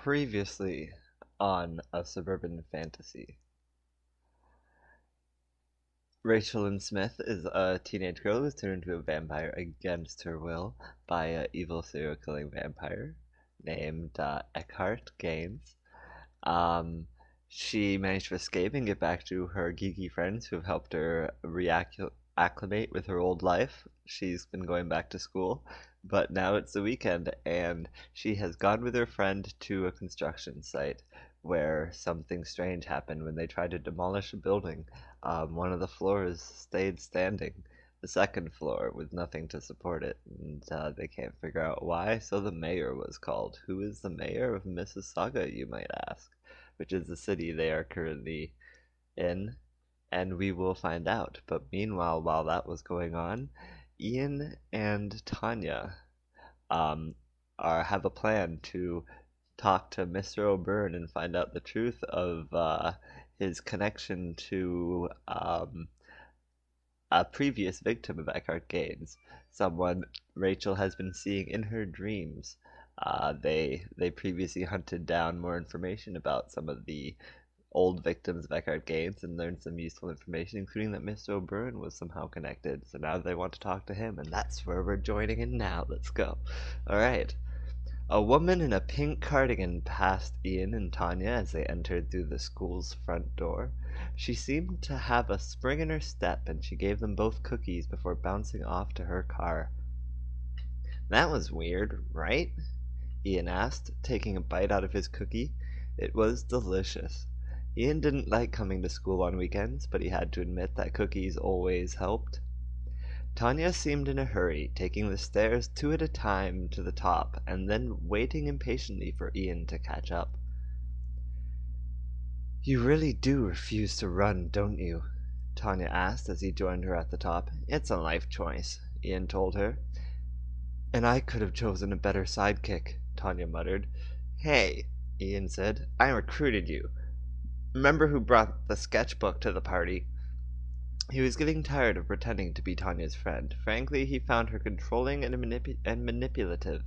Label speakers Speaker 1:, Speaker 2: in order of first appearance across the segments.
Speaker 1: Previously on a suburban fantasy. Rachel Lin Smith is a teenage girl who's turned into a vampire against her will by an evil serial killing vampire named Eckhart Gaines. Um, she managed to escape and get back to her geeky friends who have helped her reacclimate with her old life. She's been going back to school, but now it's the weekend and she has gone with her friend to a construction site where something strange happened when they tried to demolish a building. One of the floors stayed standing, the second floor with nothing to support it, and they can't figure out why, so the mayor was called. Who is the mayor of Mississauga, you might ask? Which is the city they are currently in, and we will find out. But meanwhile, while that was going on, Ian and Tanya um, have a plan to talk to Mr. O'Byrne and find out the truth of his connection to a previous victim of Eckhart Gaines, someone Rachel has been seeing in her dreams. They previously hunted down more information about some of the old victims of Eckhart Gaines and learned some useful information, including that Mr. O'Byrne was somehow connected. So now they want to talk to him, and that's where we're joining in now. Let's go. Alright. A woman in a pink cardigan passed Ian and Tanya as they entered through the school's front door. She seemed to have a spring in her step, and she gave them both cookies before bouncing off to her car. That was weird, right? Ian asked, taking a bite out of his cookie. It was delicious. Ian didn't like coming to school on weekends, but he had to admit that cookies always helped. Tanya seemed in a hurry, taking the stairs two at a time to the top, and then waiting impatiently for Ian to catch up. "You really do refuse to run, don't you?" Tanya asked as he joined her at the top. "It's a life choice," Ian told her. "And I could have chosen a better sidekick," Tanya muttered. "Hey," Ian said, "I recruited you. Remember who brought the sketchbook to the party?" He was getting tired of pretending to be Tanya's friend. Frankly, he found her controlling and manipulative.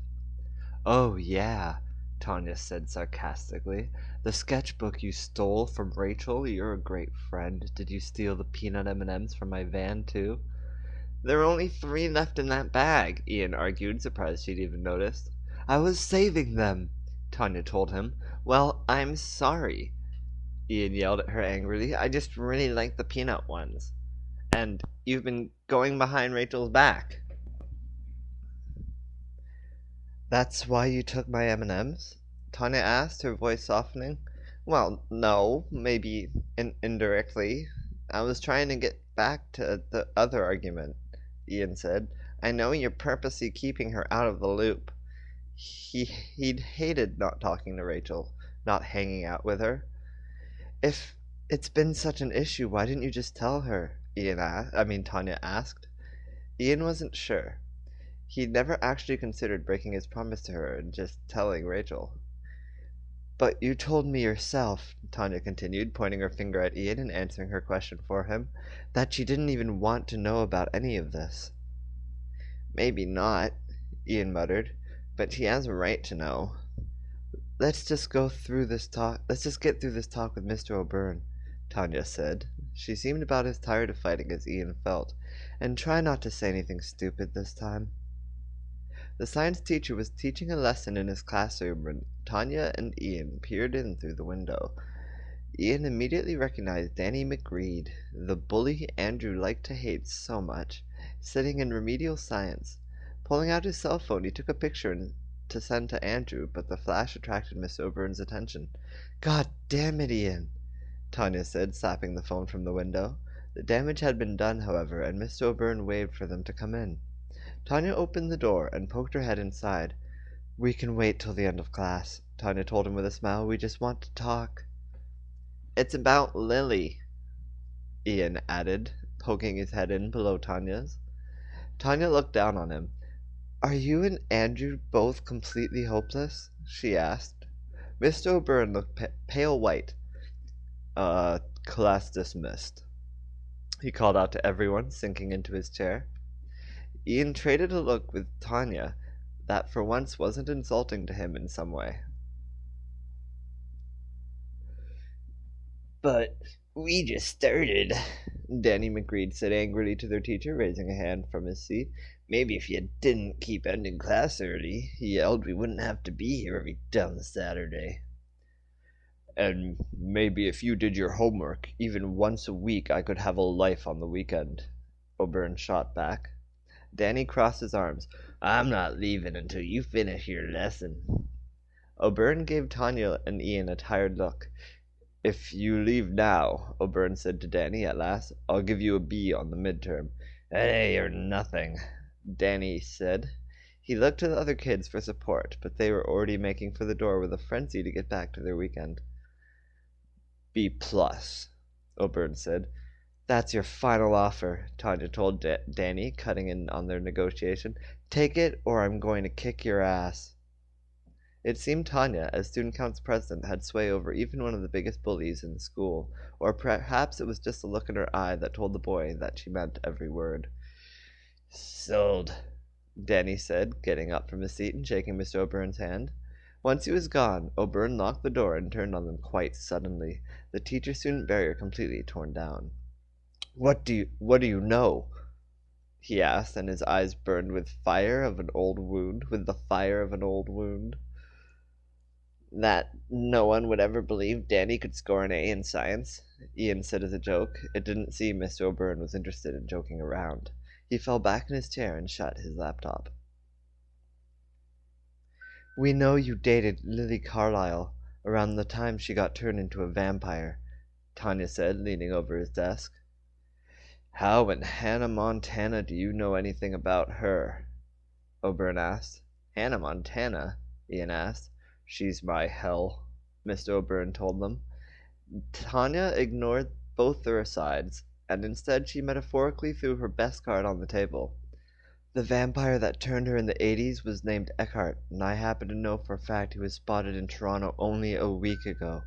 Speaker 1: "Oh, yeah," Tanya said sarcastically. "The sketchbook you stole from Rachel? You're a great friend. Did you steal the peanut M&Ms from my van, too?" "There are only 3 left in that bag," Ian argued, surprised she'd even noticed. "I was saving them," Tanya told him. "Well, I'm sorry," Ian yelled at her angrily. "I just really like the peanut ones. And you've been going behind Rachel's back." "That's why you took my M&Ms?" Tanya asked, her voice softening. "Well, no, maybe indirectly. I was trying to get back to the other argument," Ian said. "I know you're purposely keeping her out of the loop." He'd hated not talking to Rachel, not hanging out with her. "If it's been such an issue, why didn't you just tell her?" Tanya asked. Ian wasn't sure. He'd never actually considered breaking his promise to her and just telling Rachel. "But you told me yourself," Tanya continued, pointing her finger at Ian and answering her question for him, "that she didn't even want to know about any of this." "Maybe not," Ian muttered, "but she has a right to know." Let's just get through this talk with Mr. O'Byrne," Tanya said. She seemed about as tired of fighting as Ian felt, "and try not to say anything stupid this time." The science teacher was teaching a lesson in his classroom when Tanya and Ian peered in through the window. Ian immediately recognized Danny McGreed, the bully Andrew liked to hate so much, sitting in remedial science. Pulling out his cell phone, he took a picture to send to Andrew, but the flash attracted Miss O'Byrne's attention. "God damn it, Ian!" Tanya said, slapping the phone from the window. The damage had been done, however, and Mr. O'Byrne waved for them to come in. Tanya opened the door and poked her head inside. "We can wait till the end of class," Tanya told him with a smile. "We just want to talk." "It's about Lily," Ian added, poking his head in below Tanya's. Tanya looked down on him. "Are you and Andrew both completely hopeless?" she asked. Mr. O'Byrne looked pale white. Class dismissed," he called out to everyone, sinking into his chair. Ian traded a look with Tanya that for once wasn't insulting to him in some way. But we just started, Danny McGreed said angrily to their teacher, raising a hand from his seat. Maybe if you didn't keep ending class early, he yelled, we wouldn't have to be here every dumb Saturday. And maybe if you did your homework, even once a week, I could have a life on the weekend, O'Byrne shot back. Danny crossed his arms. I'm not leaving until you finish your lesson. O'Byrne gave Tanya and Ian a tired look. If you leave now, O'Byrne said to Danny at last, I'll give you a B on the midterm. Hey, or nothing, Danny said. He looked to the other kids for support, but they were already making for the door with a frenzy to get back to their weekend. B plus, O'Byrne said. That's your final offer, Tanya told Danny, cutting in on their negotiation. Take it, or I'm going to kick your ass. It seemed Tanya, as student council president, had sway over even one of the biggest bullies in the school, or perhaps it was just the look in her eye that told the boy that she meant every word. Sold, Danny said, getting up from his seat and shaking Mr. O'Byrne's hand. Once he was gone, O'Byrne locked the door and turned on them quite suddenly, the teacher-student barrier completely torn down. What do you know? He asked, and his eyes burned with the fire of an old wound. That no one would ever believe Danny could score an A in science, Ian said as a joke. It didn't seem Mr. O'Byrne was interested in joking around. He fell back in his chair and shut his laptop. We know you dated Lily Carlyle around the time she got turned into a vampire, Tanya said, leaning over his desk. How in Hannah Montana do you know anything about her? O'Byrne asked. Hannah Montana? Ian asked. She's my hell, Mr. O'Byrne told them. Tanya ignored both their asides, and instead she metaphorically threw her best card on the table. The vampire that turned her in the 80s was named Eckhart, and I happen to know for a fact he was spotted in Toronto only a week ago.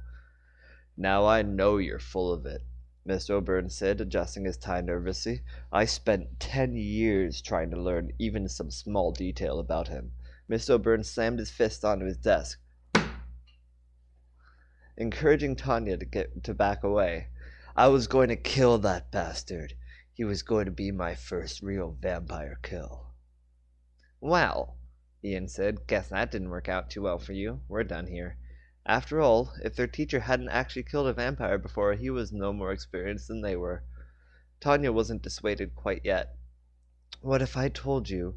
Speaker 1: Now I know you're full of it, Mr. O'Byrne said, adjusting his tie nervously. I spent 10 years trying to learn even some small detail about him. Mr. O'Byrne slammed his fist onto his desk, encouraging Tanya to back away. I was going to kill that bastard. He was going to be my first real vampire kill. Well, Ian said, guess that didn't work out too well for you. We're done here. After all, if their teacher hadn't actually killed a vampire before, he was no more experienced than they were. Tanya wasn't dissuaded quite yet. What if I told you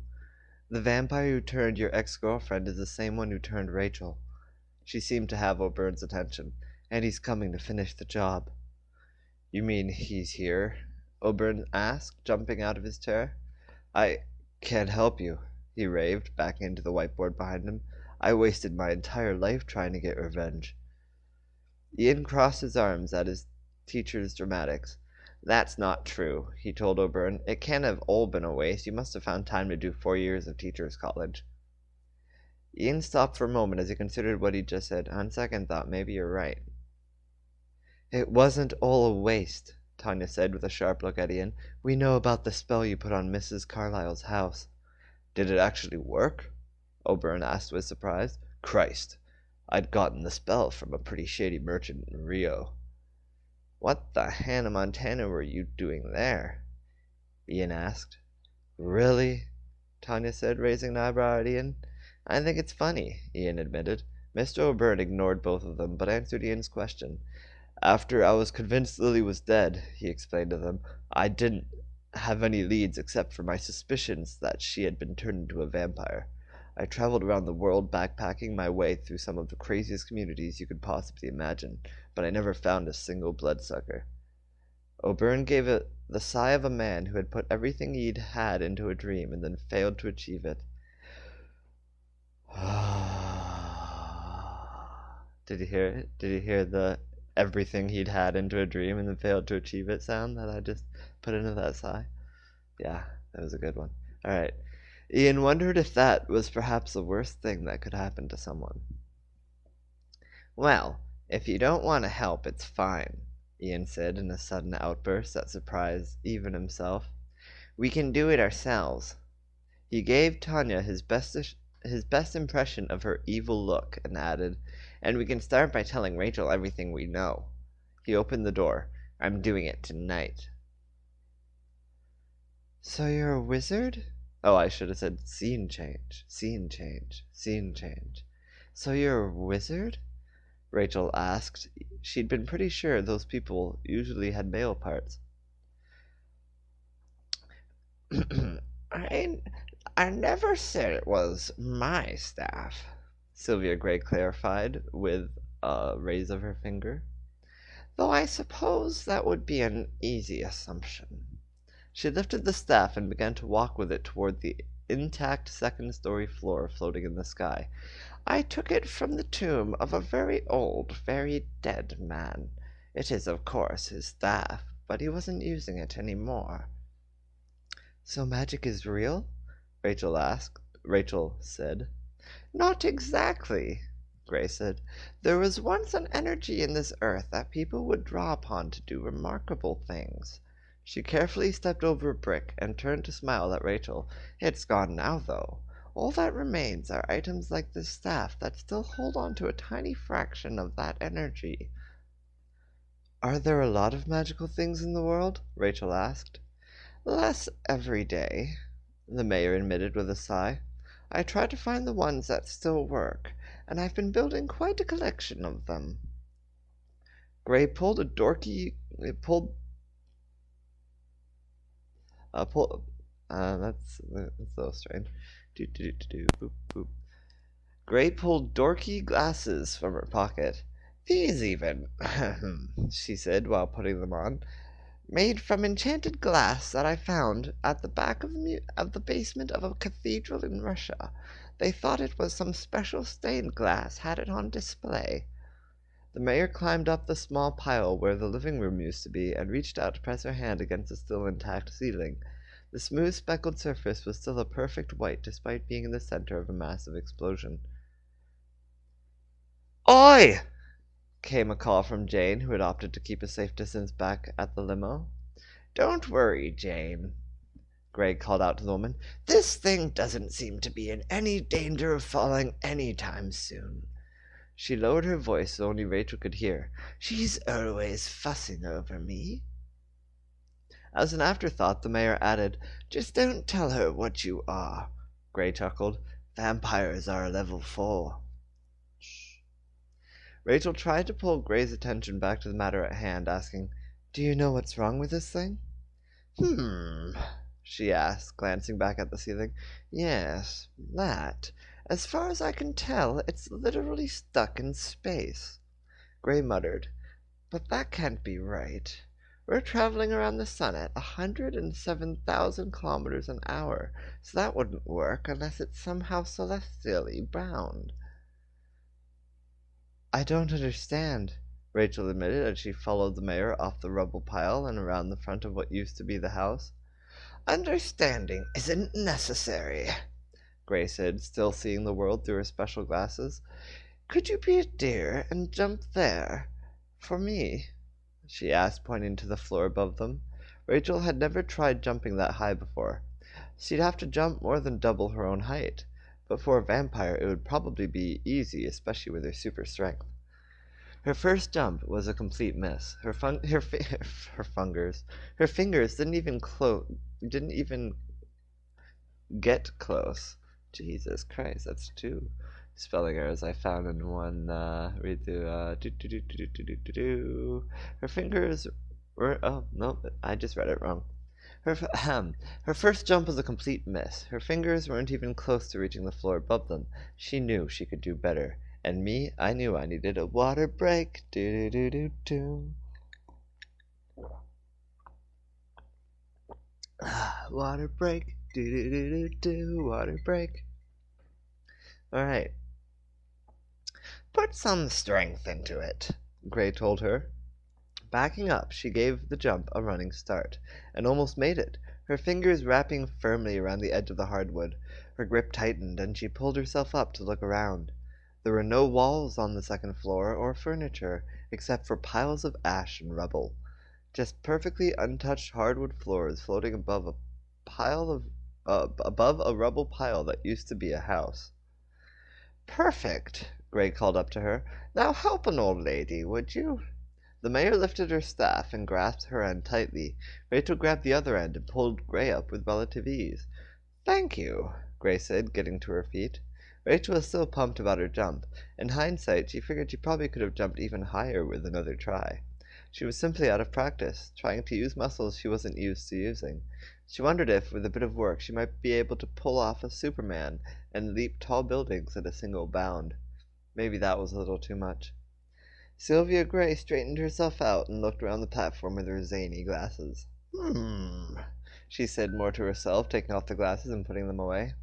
Speaker 1: the vampire who turned your ex-girlfriend is the same one who turned Rachel? She seemed to have O'Byrne's attention. And he's coming to finish the job. You mean he's here? O'Byrne asked, jumping out of his chair. I can't help you, he raved, backing into the whiteboard behind him. I wasted my entire life trying to get revenge. Ian crossed his arms at his teacher's dramatics. That's not true, he told O'Byrne. It can't have all been a waste. You must have found time to do 4 years of teacher's college. Ian stopped for a moment as he considered what he'd just said. On second thought, maybe you're right. It wasn't all a waste, Tanya said with a sharp look at Ian. We know about the spell you put on Mrs. Carlyle's house. Did it actually work? O'Byrne asked with surprise. Christ, I'd gotten the spell from a pretty shady merchant in Rio. What the Hannah Montana were you doing there? Ian asked. Really? Tanya said, raising an eyebrow at Ian. I think it's funny, Ian admitted. Mr. O'Byrne ignored both of them, but answered Ian's question. After I was convinced Lily was dead, he explained to them, I didn't have any leads except for my suspicions that she had been turned into a vampire. I traveled around the world backpacking my way through some of the craziest communities you could possibly imagine, but I never found a single bloodsucker. O'Byrne gave the sigh of a man who had put everything he'd had into a dream and then failed to achieve it. Did you hear it? Did you hear the everything he'd had into a dream and then failed to achieve it sound that I just put into that sigh? Yeah, that was a good one. Alright. Ian wondered if that was perhaps the worst thing that could happen to someone. Well, if you don't want to help, it's fine, Ian said in a sudden outburst that surprised even himself. We can do it ourselves. He gave Tanya his best impression of her evil look and added, and we can start by telling Rachel everything we know. He opened the door. I'm doing it tonight. So you're a wizard? Oh, I should have said scene change, scene change, scene change. So you're a wizard? Rachel asked. She'd been pretty sure those people usually had male parts. I, I never said it was my staff, Sylvia Gray clarified with a raise of her finger. Though I suppose that would be an easy assumption. She lifted the staff and began to walk with it toward the intact second-story floor floating in the sky. I took it from the tomb of a very old, very dead man. It is, of course, his staff, but he wasn't using it any more. So magic is real? Rachel said. Not exactly, Gray said. There was once an energy in this earth that people would draw upon to do remarkable things. She carefully stepped over a brick and turned to smile at Rachel. It's gone now, though. All that remains are items like this staff that still hold on to a tiny fraction of that energy. Are there a lot of magical things in the world? Rachel asked. Less every day, the mayor admitted with a sigh. I try to find the ones that still work, and I've been building quite a collection of them. Gray pulled a dorky... that's so strange. Boop, boop. Gray pulled dorky glasses from her pocket. These even, she said while putting them on. Made from enchanted glass that I found at the back of the basement of a cathedral in Russia. They thought it was some special stained glass, had it on display. The mayor climbed up the small pile where the living room used to be and reached out to press her hand against the still intact ceiling. The smooth speckled surface was still a perfect white despite being in the center of a massive explosion. Oi! Came a call from Jane, who had opted to keep a safe distance back at the limo. Don't worry, Jane, Greg called out to the woman. This thing doesn't seem to be in any danger of falling any time soon. She lowered her voice so only Rachel could hear. She's always fussing over me. As an afterthought, the mayor added, Just don't tell her what you are. Gray chuckled. Vampires are a level 4. Rachel tried to pull Gray's attention back to the matter at hand, asking, Do you know what's wrong with this thing? She asked, glancing back at the ceiling. Yes, that. As far as I can tell, it's literally stuck in space. Gray muttered, But that can't be right. We're traveling around the sun at 107,000 kilometers an hour, so that wouldn't work unless it's somehow celestially bound. I don't understand, Rachel admitted as she followed the mayor off the rubble pile and around the front of what used to be the house. Understanding isn't necessary, Gray said, still seeing the world through her special glasses. Could you be a dear and jump there? For me? She asked, pointing to the floor above them. Rachel had never tried jumping that high before. She'd have to jump more than double her own height. But for a vampire it would probably be easy, especially with her super strength. Her first jump was a complete miss. Her fingers didn't even get close. Jesus Christ, that's 2 spelling errors I found in one read through. Her fingers were no, I just read it wrong. Her first jump was a complete miss. Her fingers weren't even close to reaching the floor above them. She knew she could do better. And me, I knew I needed a water break. Water break. Water break. Alright. Put some strength into it, Gray told her. Backing up, she gave the jump a running start, and almost made it, her fingers wrapping firmly around the edge of the hardwood. Her grip tightened, and she pulled herself up to look around. There were no walls on the second floor, or furniture, except for piles of ash and rubble. Just perfectly untouched hardwood floors floating above a rubble pile that used to be a house. Perfect, Gray called up to her. Now help an old lady, would you? The mayor lifted her staff and grasped her end tightly. Rachel grabbed the other end and pulled Gray up with relative ease. "Thank you," Gray said, getting to her feet. Rachel was still pumped about her jump. In hindsight, she figured she probably could have jumped even higher with another try. She was simply out of practice, trying to use muscles she wasn't used to using. She wondered if, with a bit of work, she might be able to pull off a Superman and leap tall buildings at a single bound. Maybe that was a little too much. Sylvia Gray straightened herself out and looked around the platform with her zany glasses. She said more to herself, taking off the glasses and putting them away.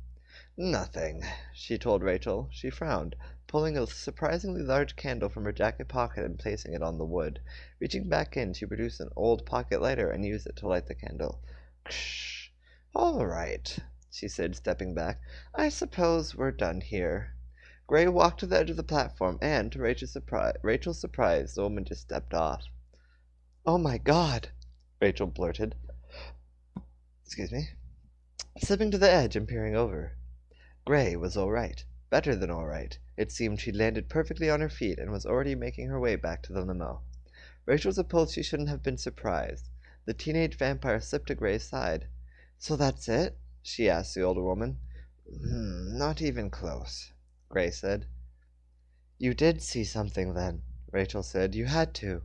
Speaker 1: Nothing, she told Rachel. She frowned, pulling a surprisingly large candle from her jacket pocket and placing it on the wood. Reaching back in, she produced an old pocket lighter and used it to light the candle. Ksh! All right, she said, stepping back. I suppose we're done here. Gray walked to the edge of the platform, and, to Rachel's surprise, the woman just stepped off. "Oh my God!" Rachel blurted. Excuse me. Slipping to the edge and peering over. Gray was all right. Better than all right. It seemed she'd landed perfectly on her feet and was already making her way back to the limo. Rachel supposed she shouldn't have been surprised. The teenage vampire slipped to Gray's side. "So that's it?" she asked the older woman. Not even close," Gray said. "You did see something, then," Rachel said. "You had to."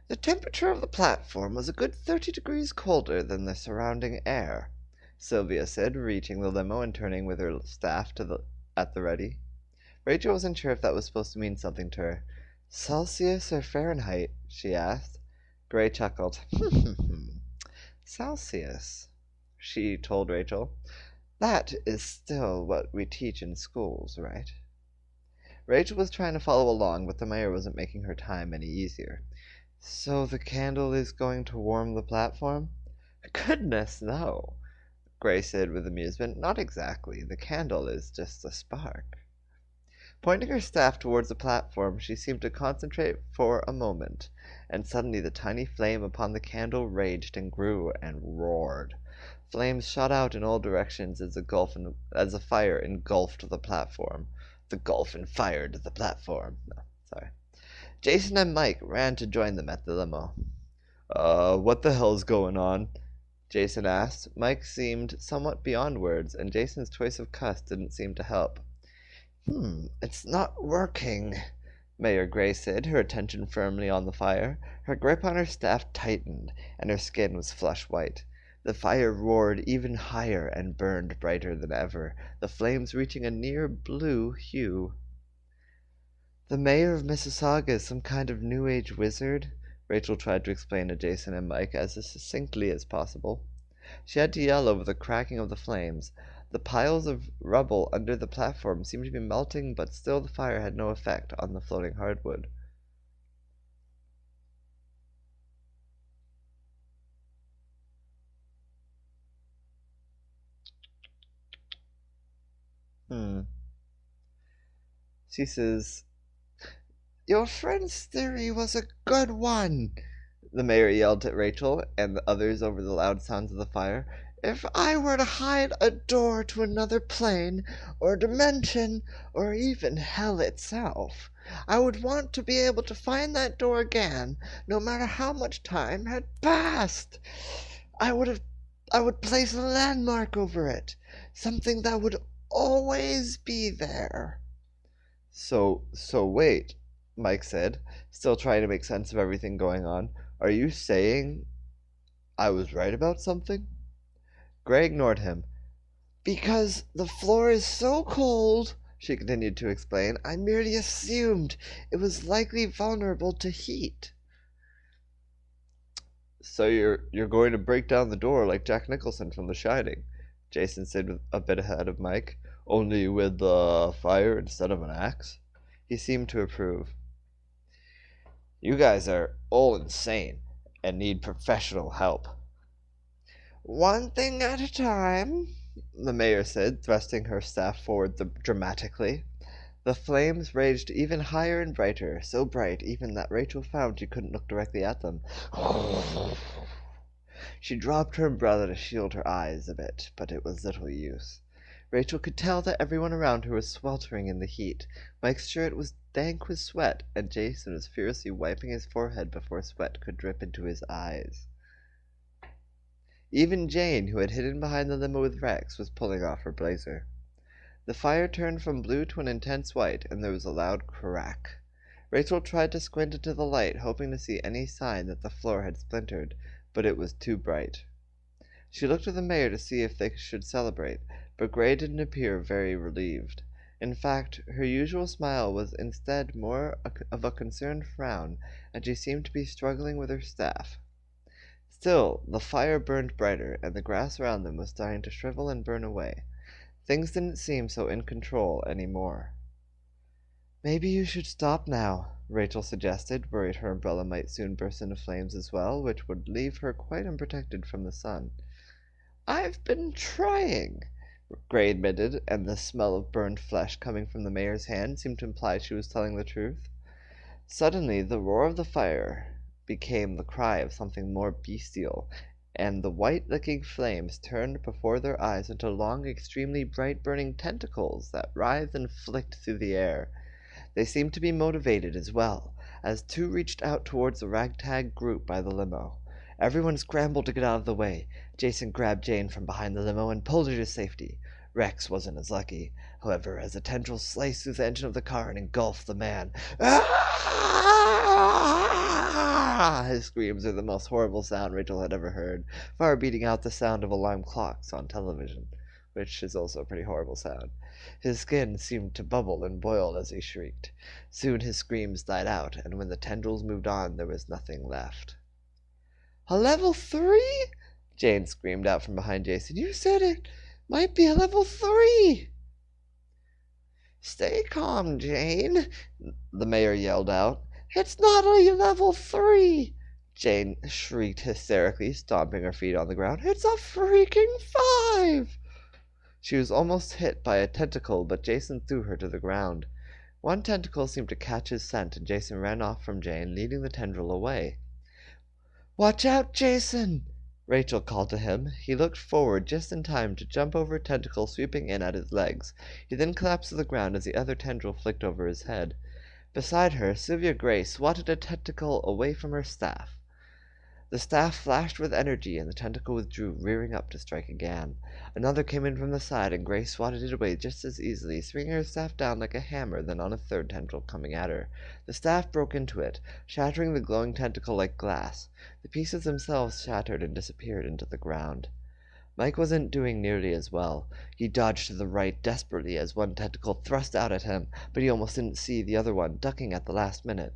Speaker 1: "The temperature of the platform was a good 30 degrees colder than the surrounding air," Sylvia said, reaching the limo and turning with her staff at the ready. Rachel wasn't sure if that was supposed to mean something to her. "Celsius or Fahrenheit?" she asked. Gray chuckled. "Celsius," she told Rachel. "That is still what we teach in schools, right?" Rachel was trying to follow along, but the mayor wasn't making her time any easier. "So the candle is going to warm the platform?" "Goodness, no," Gray said with amusement. "Not exactly. The candle is just a spark." Pointing her staff towards the platform, she seemed to concentrate for a moment, and suddenly the tiny flame upon the candle raged and grew and roared. Flames shot out in all directions as the fire engulfed the platform. The gulf and fired the platform. No, sorry. Jason and Mike ran to join them at the limo. What the hell's going on?" Jason asked. Mike seemed somewhat beyond words, and Jason's choice of cuss didn't seem to help. It's not working," Mayor Gray said, her attention firmly on the fire. Her grip on her staff tightened, and her skin was flush white. The fire roared even higher and burned brighter than ever, the flames reaching a near blue hue. "The mayor of Mississauga is some kind of New Age wizard," Rachel tried to explain to Jason and Mike as succinctly as possible. She had to yell over the cracking of the flames. The piles of rubble under the platform seemed to be melting, but still the fire had no effect on the floating hardwood. She says, "Your friend's theory was a good one," the mayor yelled at Rachel and the others over the loud sounds of the fire. "If I were to hide a door to another plane, or dimension, or even hell itself, I would want to be able to find that door again, no matter how much time had passed. I would place a landmark over it, something that would always be there." So wait," Mike said, still trying to make sense of everything going on. "Are you saying I was right about something?" Gray ignored him. "Because the floor is so cold," she continued to explain, "I merely assumed it was likely vulnerable to heat." "So you're going to break down the door like Jack Nicholson from The Shining," Jason said a bit ahead of Mike. "Only with the fire instead of an axe?" He seemed to approve. "You guys are all insane and need professional help." "One thing at a time," the mayor said, thrusting her staff forward dramatically. The flames raged even higher and brighter, so bright even that Rachel found she couldn't look directly at them. She dropped her umbrella to shield her eyes a bit, but it was little use. Rachel could tell that everyone around her was sweltering in the heat. Mike's shirt was dank with sweat, and Jason was furiously wiping his forehead before sweat could drip into his eyes. Even Jane, who had hidden behind the limo with Rex, was pulling off her blazer. The fire turned from blue to an intense white, and there was a loud crack. Rachel tried to squint into the light, hoping to see any sign that the floor had splintered, but it was too bright. She looked at the mayor to see if they should celebrate, but Gray didn't appear very relieved. In fact, her usual smile was instead more of a concerned frown, and she seemed to be struggling with her staff. Still, the fire burned brighter, and the grass around them was starting to shrivel and burn away. Things didn't seem so in control any more. "Maybe you should stop now," Rachel suggested, worried her umbrella might soon burst into flames as well, which would leave her quite unprotected from the sun. "I've been trying," Gray admitted, and the smell of burned flesh coming from the mayor's hand seemed to imply she was telling the truth. Suddenly the roar of the fire became the cry of something more bestial, and the white licking flames turned before their eyes into long, extremely bright burning tentacles that writhed and flicked through the air. They seemed to be motivated as well, as two reached out towards the ragtag group by the limo. Everyone scrambled to get out of the way. Jason grabbed Jane from behind the limo and pulled her to safety. Rex wasn't as lucky, however, as a tendril sliced through the engine of the car and engulfed the man. "Ah!" His screams were the most horrible sound Rachel had ever heard, far beating out the sound of alarm clocks on television, which is also a pretty horrible sound. His skin seemed to bubble and boil as he shrieked. Soon his screams died out, and when the tendrils moved on, there was nothing left. "A level 3?" Jane screamed out from behind Jason. "You said it might be a level 3!" "Stay calm, Jane," the mayor yelled out. "It's not a level 3!" Jane shrieked hysterically, stomping her feet on the ground. "It's a freaking 5!" She was almost hit by a tentacle, but Jason threw her to the ground. One tentacle seemed to catch his scent, and Jason ran off from Jane, leading the tendril away. "Watch out, Jason!" Rachel called to him. He looked forward just in time to jump over a tentacle sweeping in at his legs. He then collapsed to the ground as the other tendril flicked over his head. Beside her, Sylvia Gray swatted a tentacle away from her staff. The staff flashed with energy, and the tentacle withdrew, rearing up to strike again. Another came in from the side, and Gray swatted it away just as easily, swinging her staff down like a hammer, then on a third tendril coming at her. The staff broke into it, shattering the glowing tentacle like glass. The pieces themselves shattered and disappeared into the ground. Mike wasn't doing nearly as well. He dodged to the right desperately as one tentacle thrust out at him, but he almost didn't see the other one, ducking at the last minute.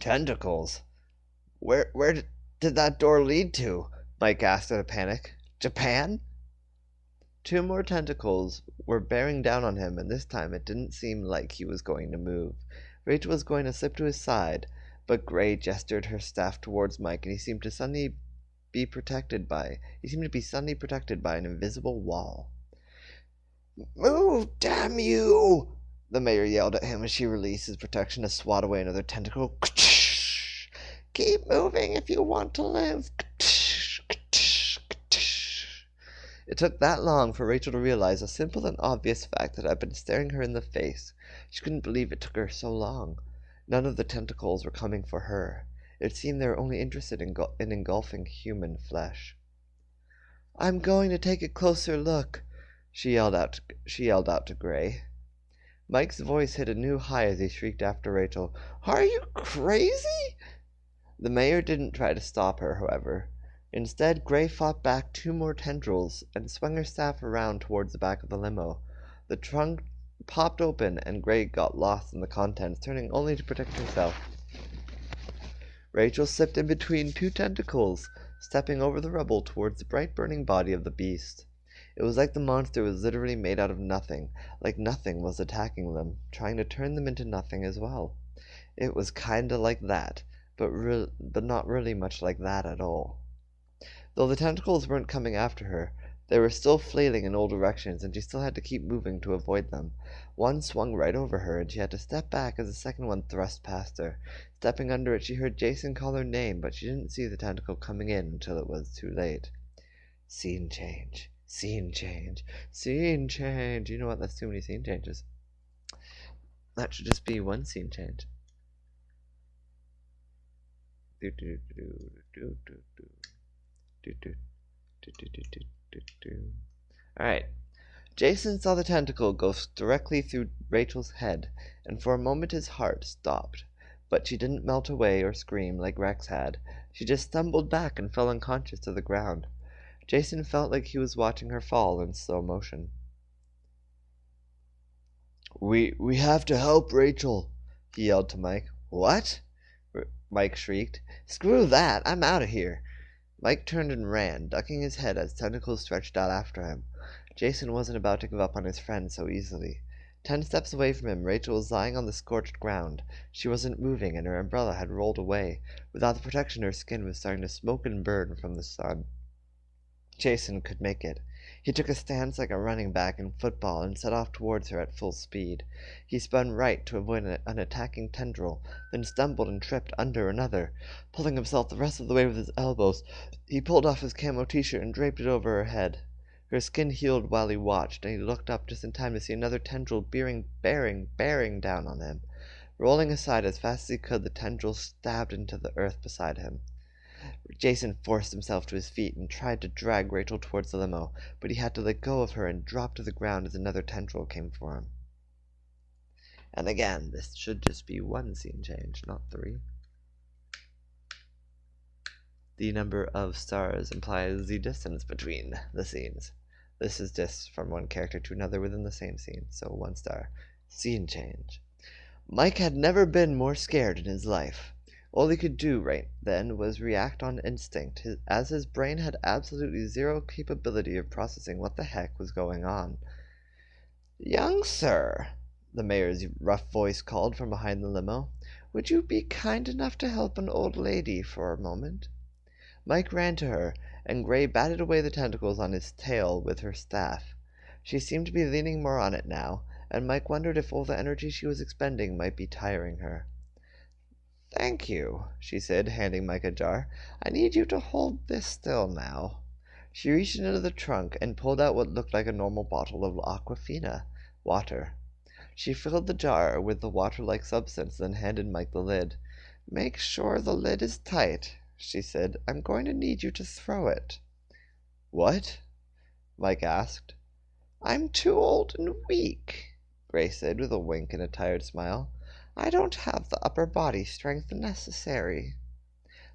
Speaker 1: "Tentacles? Where did that door lead to?" Mike asked in a panic. "Japan?" Two more tentacles were bearing down on him, and this time it didn't seem like he was going to move. Rachel was going to slip to his side, but Gray gestured her staff towards Mike, and he seemed to be protected by an invisible wall. "Move, damn you!" the mayor yelled at him as she released his protection to swat away another tentacle. "Keep moving if you want to live." It took that long for Rachel to realize a simple and obvious fact that had been staring her in the face. She couldn't believe it took her so long. None of the tentacles were coming for her. It seemed they were only interested in engulfing human flesh. "I'm going to take a closer look," she yelled out to Gray. Mike's voice hit a new high as he shrieked after Rachel. "Are you crazy?" The mayor didn't try to stop her, however. Instead, Gray fought back two more tendrils and swung her staff around towards the back of the limo. The trunk popped open, and Gray got lost in the contents, turning only to protect herself. Rachel slipped in between two tentacles, stepping over the rubble towards the bright burning body of the beast. It was like the monster was literally made out of nothing, like nothing was attacking them, trying to turn them into nothing as well. It was kinda like that, but not really much like that at all. Though the tentacles weren't coming after her, they were still flailing in all directions, and she still had to keep moving to avoid them. One swung right over her, and she had to step back as the second one thrust past her. Stepping under it, she heard Jason call her name, but she didn't see the tentacle coming in until it was too late. Scene change. Scene change. Scene change. You know what? That's too many scene changes. That should just be one scene change. Alright. Jason saw the tentacle go directly through Rachel's head, and for a moment his heart stopped. But she didn't melt away or scream like Rex had. She just stumbled back and fell unconscious to the ground. Jason felt like he was watching her fall in slow motion. We have to help Rachel, he yelled to Mike. What? Mike shrieked. Screw that! I'm out of here! Mike turned and ran, ducking his head as tentacles stretched out after him. Jason wasn't about to give up on his friend so easily. 10 steps away from him, Rachel was lying on the scorched ground. She wasn't moving, and her umbrella had rolled away. Without the protection, her skin was starting to smoke and burn from the sun. Jason could make it. He took a stance like a running back in football and set off towards her at full speed. He spun right to avoid an attacking tendril, then stumbled and tripped under another. Pulling himself the rest of the way with his elbows, he pulled off his camo t-shirt and draped it over her head. Her skin healed while he watched, and he looked up just in time to see another tendril bearing down on him. Rolling aside as fast as he could, the tendril stabbed into the earth beside him. Jason forced himself to his feet and tried to drag Rachel towards the limo, but he had to let go of her and drop to the ground as another tendril came for him. And again, this should just be one scene change, not 3. The number of stars implies the distance between the scenes. This is just from one character to another within the same scene, so 1 star. Scene change. Mike had never been more scared in his life. All he could do right then was react on instinct, as his brain had absolutely zero capability of processing what the heck was going on. "Young sir," the mayor's rough voice called from behind the limo, "would you be kind enough to help an old lady for a moment?" Mike ran to her, and Gray batted away the tentacles on his tail with her staff. She seemed to be leaning more on it now, and Mike wondered if all the energy she was expending might be tiring her. "Thank you," she said, handing Mike a jar. "I need you to hold this still now." She reached into the trunk and pulled out what looked like a normal bottle of Aquafina water. She filled the jar with the water-like substance, then handed Mike the lid. "Make sure the lid is tight," she said. "I'm going to need you to throw it." "What?" Mike asked. "I'm too old and weak," Grace said with a wink and a tired smile. "I don't have the upper body strength necessary."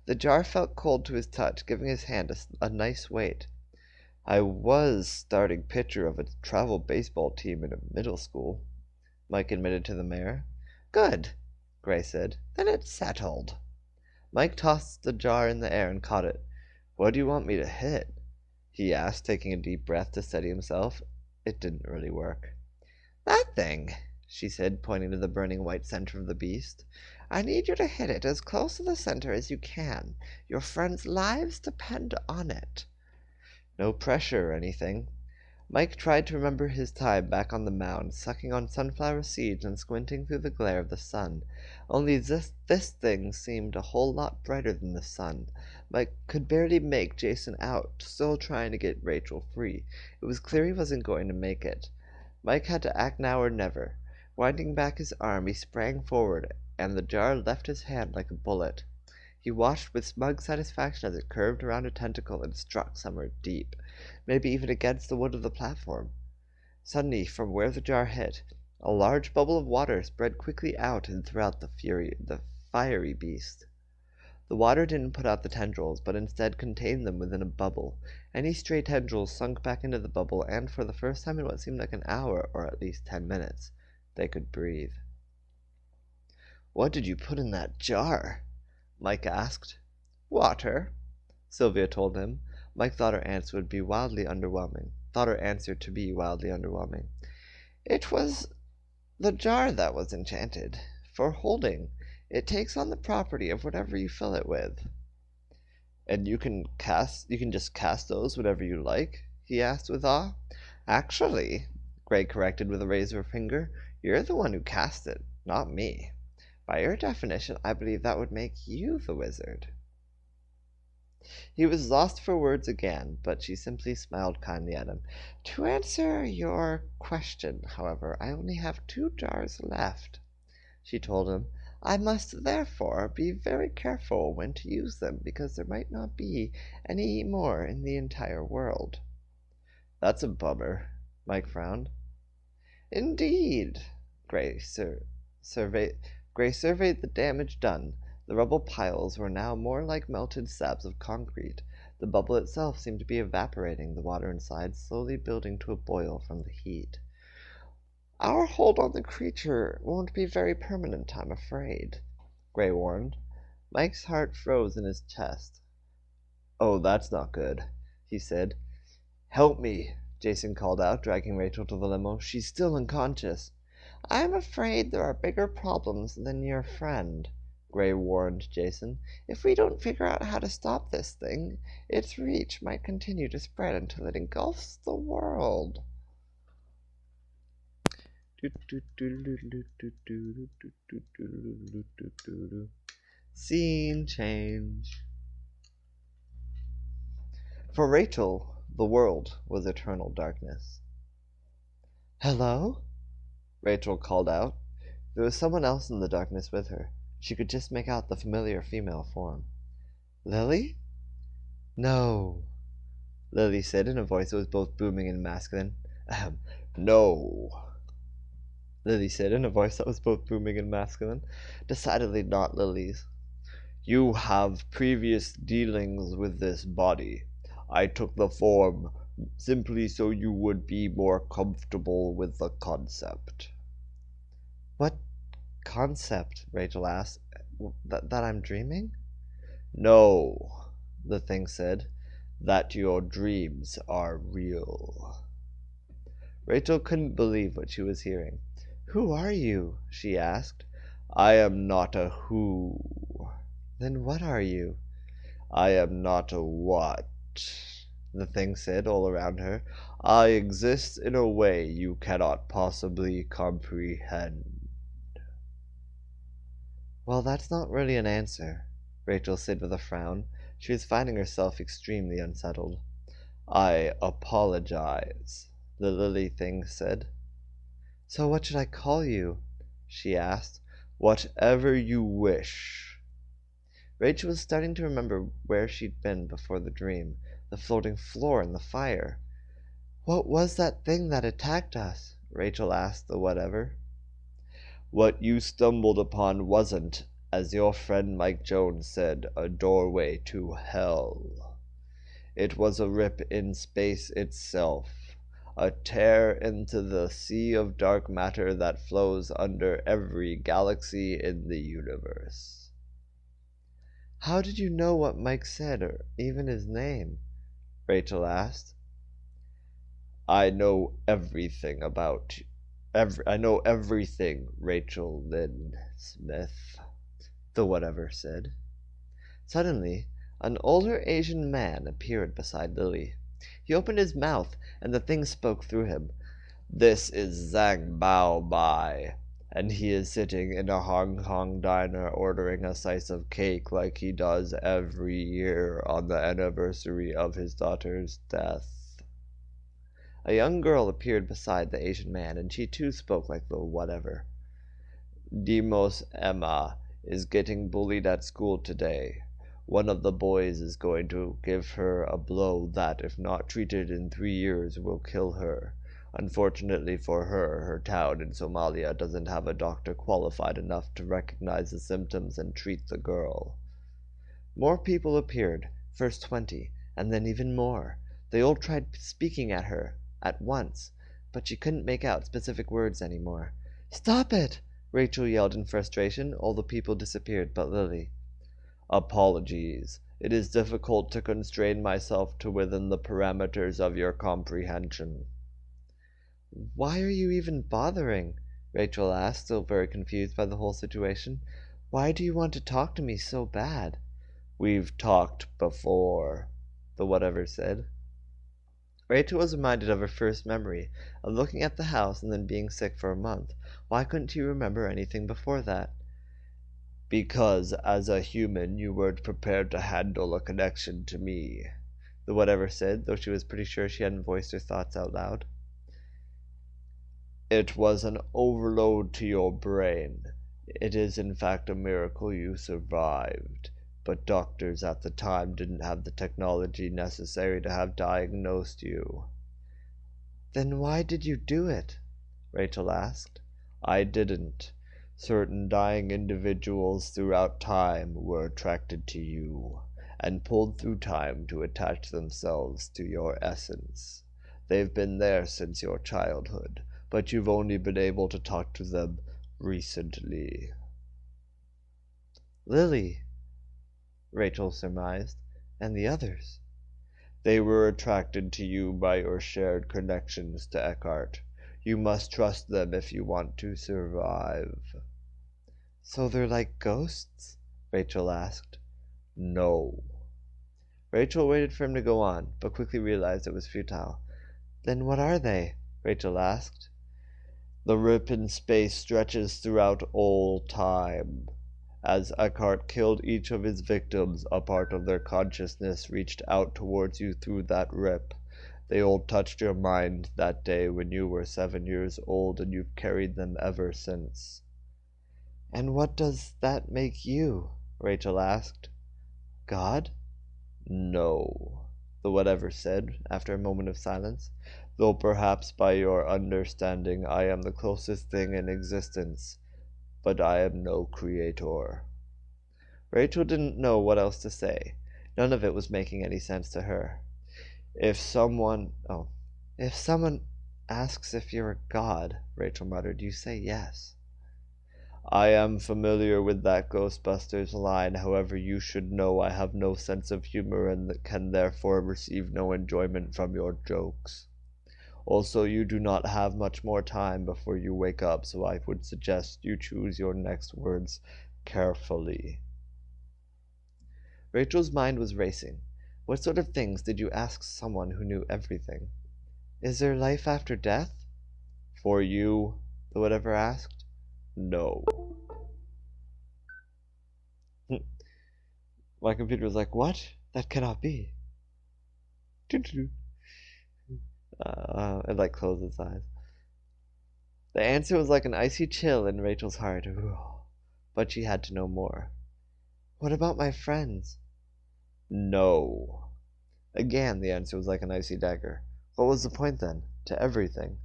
Speaker 1: The jar felt cold to his touch, giving his hand a nice weight. "I was starting pitcher of a travel baseball team in a middle school," Mike admitted to the mayor. "Good," Gray said. "Then it's settled." Mike tossed the jar in the air and caught it. "What do you want me to hit?" he asked, taking a deep breath to steady himself. It didn't really work. "That thing," she said, pointing to the burning white center of the beast. "I need you to hit it as close to the center as you can. Your friends' lives depend on it." No pressure or anything. Mike tried to remember his time back on the mound, sucking on sunflower seeds and squinting through the glare of the sun. Only this thing seemed a whole lot brighter than the sun. Mike could barely make Jason out, still trying to get Rachel free. It was clear he wasn't going to make it. Mike had to act now or never. Winding back his arm, he sprang forward, and the jar left his hand like a bullet. He watched with smug satisfaction as it curved around a tentacle and struck somewhere deep, maybe even against the wood of the platform. Suddenly, from where the jar hit, a large bubble of water spread quickly out and throughout the fiery beast. The water didn't put out the tendrils, but instead contained them within a bubble. Any stray tendrils sunk back into the bubble, and for the first time in what seemed like an hour, or at least 10 minutes, they could breathe. "What did you put in that jar?" Mike asked. "Water," Sylvia told him. Mike thought her answer to be wildly underwhelming. "It was the jar that was enchanted. For holding. It takes on the property of whatever you fill it with." "And you can just cast those whenever you like?" he asked with awe. "Actually," Gray corrected with a raise of her finger, "you're the one who cast it, not me. By your definition, I believe that would make you the wizard." He was lost for words again, but she simply smiled kindly at him. To answer your question, however, I only have 2 jars left, she told him. I must therefore be very careful when to use them, because there might not be any more in the entire world. That's a bummer, Mike frowned. Indeed. Surveyed the damage done. The rubble piles were now more like melted slabs of concrete. The bubble itself seemed to be evaporating, the water inside slowly building to a boil from the heat. Our hold on the creature won't be very permanent, I'm afraid, Gray warned. Mike's heart froze in his chest. Oh, that's not good, he said. Help me, Jason called out, dragging Rachel to the limo. She's still unconscious. I'm afraid there are bigger problems than your friend, Gray warned Jason. If we don't figure out how to stop this thing, its reach might continue to spread until it engulfs the world. Scene change. For Rachel, the world was eternal darkness. Hello? Rachel called out. There was someone else in the darkness with her. She could just make out the familiar female form. Lily? No, Lily said in a voice that was both booming and masculine. No, Lily said in a voice that was both booming and masculine. Decidedly not Lily's. You have previous dealings with this body. I took the form simply so you would be more comfortable with the concept. What concept? Rachel asked. That I'm dreaming? No, the thing said. That your dreams are real. Rachel couldn't believe what she was hearing. Who are you? She asked. I am not a who. Then what are you? I am not a what, the thing said all around her. I exist in a way you cannot possibly comprehend. Well, that's not really an answer, Rachel said with a frown. She was finding herself extremely unsettled. I apologize, the lily thing said. So what should I call you? She asked. Whatever you wish. Rachel was starting to remember where she'd been before the dream, the floating floor and the fire. What was that thing that attacked us? Rachel asked the whatever. What you stumbled upon wasn't, as your friend Mike Jones said, a doorway to hell. It was a rip in space itself, a tear into the sea of dark matter that flows under every galaxy in the universe. How did you know what Mike said, or even his name? Rachel asked. I know everything about you. I know everything, Rachel Lin Smith, the whatever said. Suddenly, an older Asian man appeared beside Lily. He opened his mouth, and the thing spoke through him. This is Zhang Bao Bai, and he is sitting in a Hong Kong diner ordering a slice of cake like he does every year on the anniversary of his daughter's death. A young girl appeared beside the Asian man, and she too spoke like the whatever. Demos Emma is getting bullied at school today. One of the boys is going to give her a blow that, if not treated in 3 years, will kill her. Unfortunately for her, her town in Somalia doesn't have a doctor qualified enough to recognize the symptoms and treat the girl. More people appeared, first 20, and then even more. They all tried speaking at her at once, but she couldn't make out specific words anymore. Stop it! Rachel yelled in frustration. All the people disappeared but Lily. Apologies. It is difficult to constrain myself to within the parameters of your comprehension. Why are you even bothering? Rachel asked, still very confused by the whole situation. Why do you want to talk to me so bad? We've talked before, the whatever said. Rachel was reminded of her first memory, of looking at the house and then being sick for a month. Why couldn't she remember anything before that? Because as a human you weren't prepared to handle a connection to me, the whatever said, though she was pretty sure she hadn't voiced her thoughts out loud. It was an overload to your brain. It is in fact a miracle you survived, but doctors at the time didn't have the technology necessary to have diagnosed you. Then why did you do it? Rachel asked. I didn't. Certain dying individuals throughout time were attracted to you, and pulled through time to attach themselves to your essence. They've been there since your childhood, but you've only been able to talk to them recently. Lily, Rachel surmised, and the others. They were attracted to you by your shared connections to Eckhart. You must trust them if you want to survive. So they're like ghosts? Rachel asked. No. Rachel waited for him to go on, but quickly realized it was futile. Then what are they? Rachel asked. The rip in space stretches throughout all time. As Eckhart killed each of his victims, a part of their consciousness reached out towards you through that rip. They all touched your mind that day when you were 7 years old, and you've carried them ever since. And what does that make you? Rachel asked. God? No, the whatever said, after a moment of silence, though perhaps by your understanding I am the closest thing in existence, but I am no creator. Rachel didn't know what else to say. None of it was making any sense to her. If someone asks if you're a god, Rachel muttered, you say yes. I am familiar with that Ghostbusters line, however you should know I have no sense of humor and can therefore receive no enjoyment from your jokes. Also, you do not have much more time before you wake up, so I would suggest you choose your next words carefully. Rachel's mind was racing. What sort of things did you ask someone who knew everything? Is there life after death? For you, the whatever asked. No. My computer was like, what? That cannot be. It closed its eyes. The answer was like an icy chill in Rachel's heart. But she had to know more. What about my friends? No. Again, the answer was like an icy dagger. What was the point then? To everything.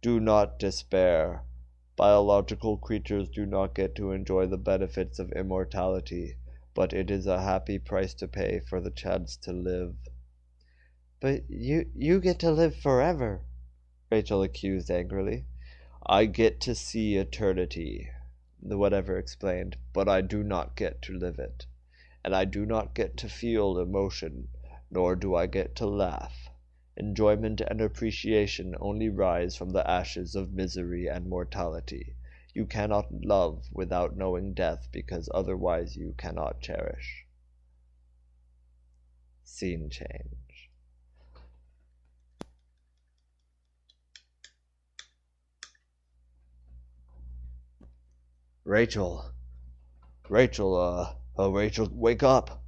Speaker 1: Do not despair. Biological creatures do not get to enjoy the benefits of immortality, but it is a happy price to pay for the chance to live. But you get to live forever, Rachel accused angrily. I get to see eternity, the whatever explained, but I do not get to live it. And I do not get to feel emotion, nor do I get to laugh. Enjoyment and appreciation only rise from the ashes of misery and mortality. You cannot love without knowing death, because otherwise you cannot cherish. Scene change. Rachel, wake up,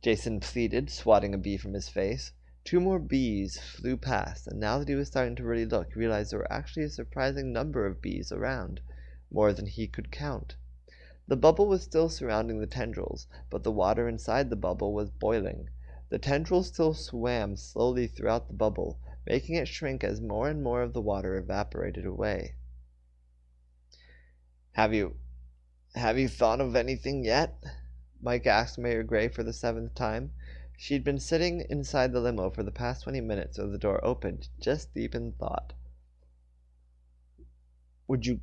Speaker 1: Jason pleaded, swatting a bee from his face. 2 more bees flew past, and now that he was starting to really look, he realized there were actually a surprising number of bees around, more than he could count. The bubble was still surrounding the tendrils, but the water inside the bubble was boiling. The tendrils still swam slowly throughout the bubble, making it shrink as more and more of the water evaporated away. Have you thought of anything yet? Mike asked Mayor Gray for the 7th time. She'd been sitting inside the limo for the past 20 minutes when the door opened, just deep in thought. Would you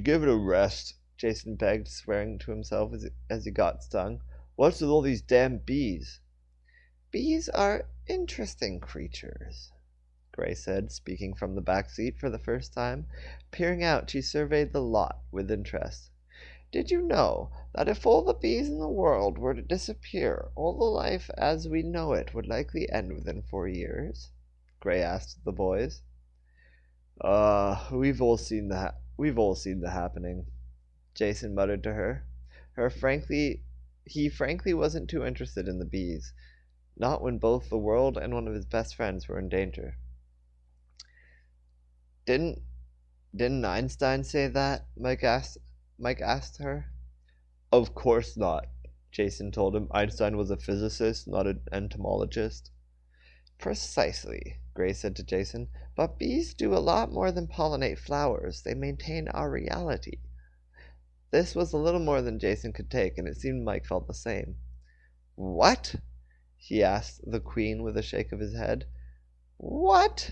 Speaker 1: give it a rest? Jason begged, swearing to himself as he got stung. What's with all these damn bees? Bees are interesting creatures, Gray said, speaking from the back seat for the first time. Peering out, she surveyed the lot with interest. Did you know that if all the bees in the world were to disappear, all the life as we know it would likely end within 4 years? Gray asked the boys. We've all seen the happening, Jason muttered to her. He frankly wasn't too interested in the bees, not when both the world and one of his best friends were in danger. Didn't Einstein say that? Mike asked her. Of course not, Jason told him. Einstein was a physicist, not an entomologist. Precisely, Gray said to Jason, but bees do a lot more than pollinate flowers. They maintain our reality. This was a little more than Jason could take, and it seemed Mike felt the same. What? He asked the Queen with a shake of his head. What?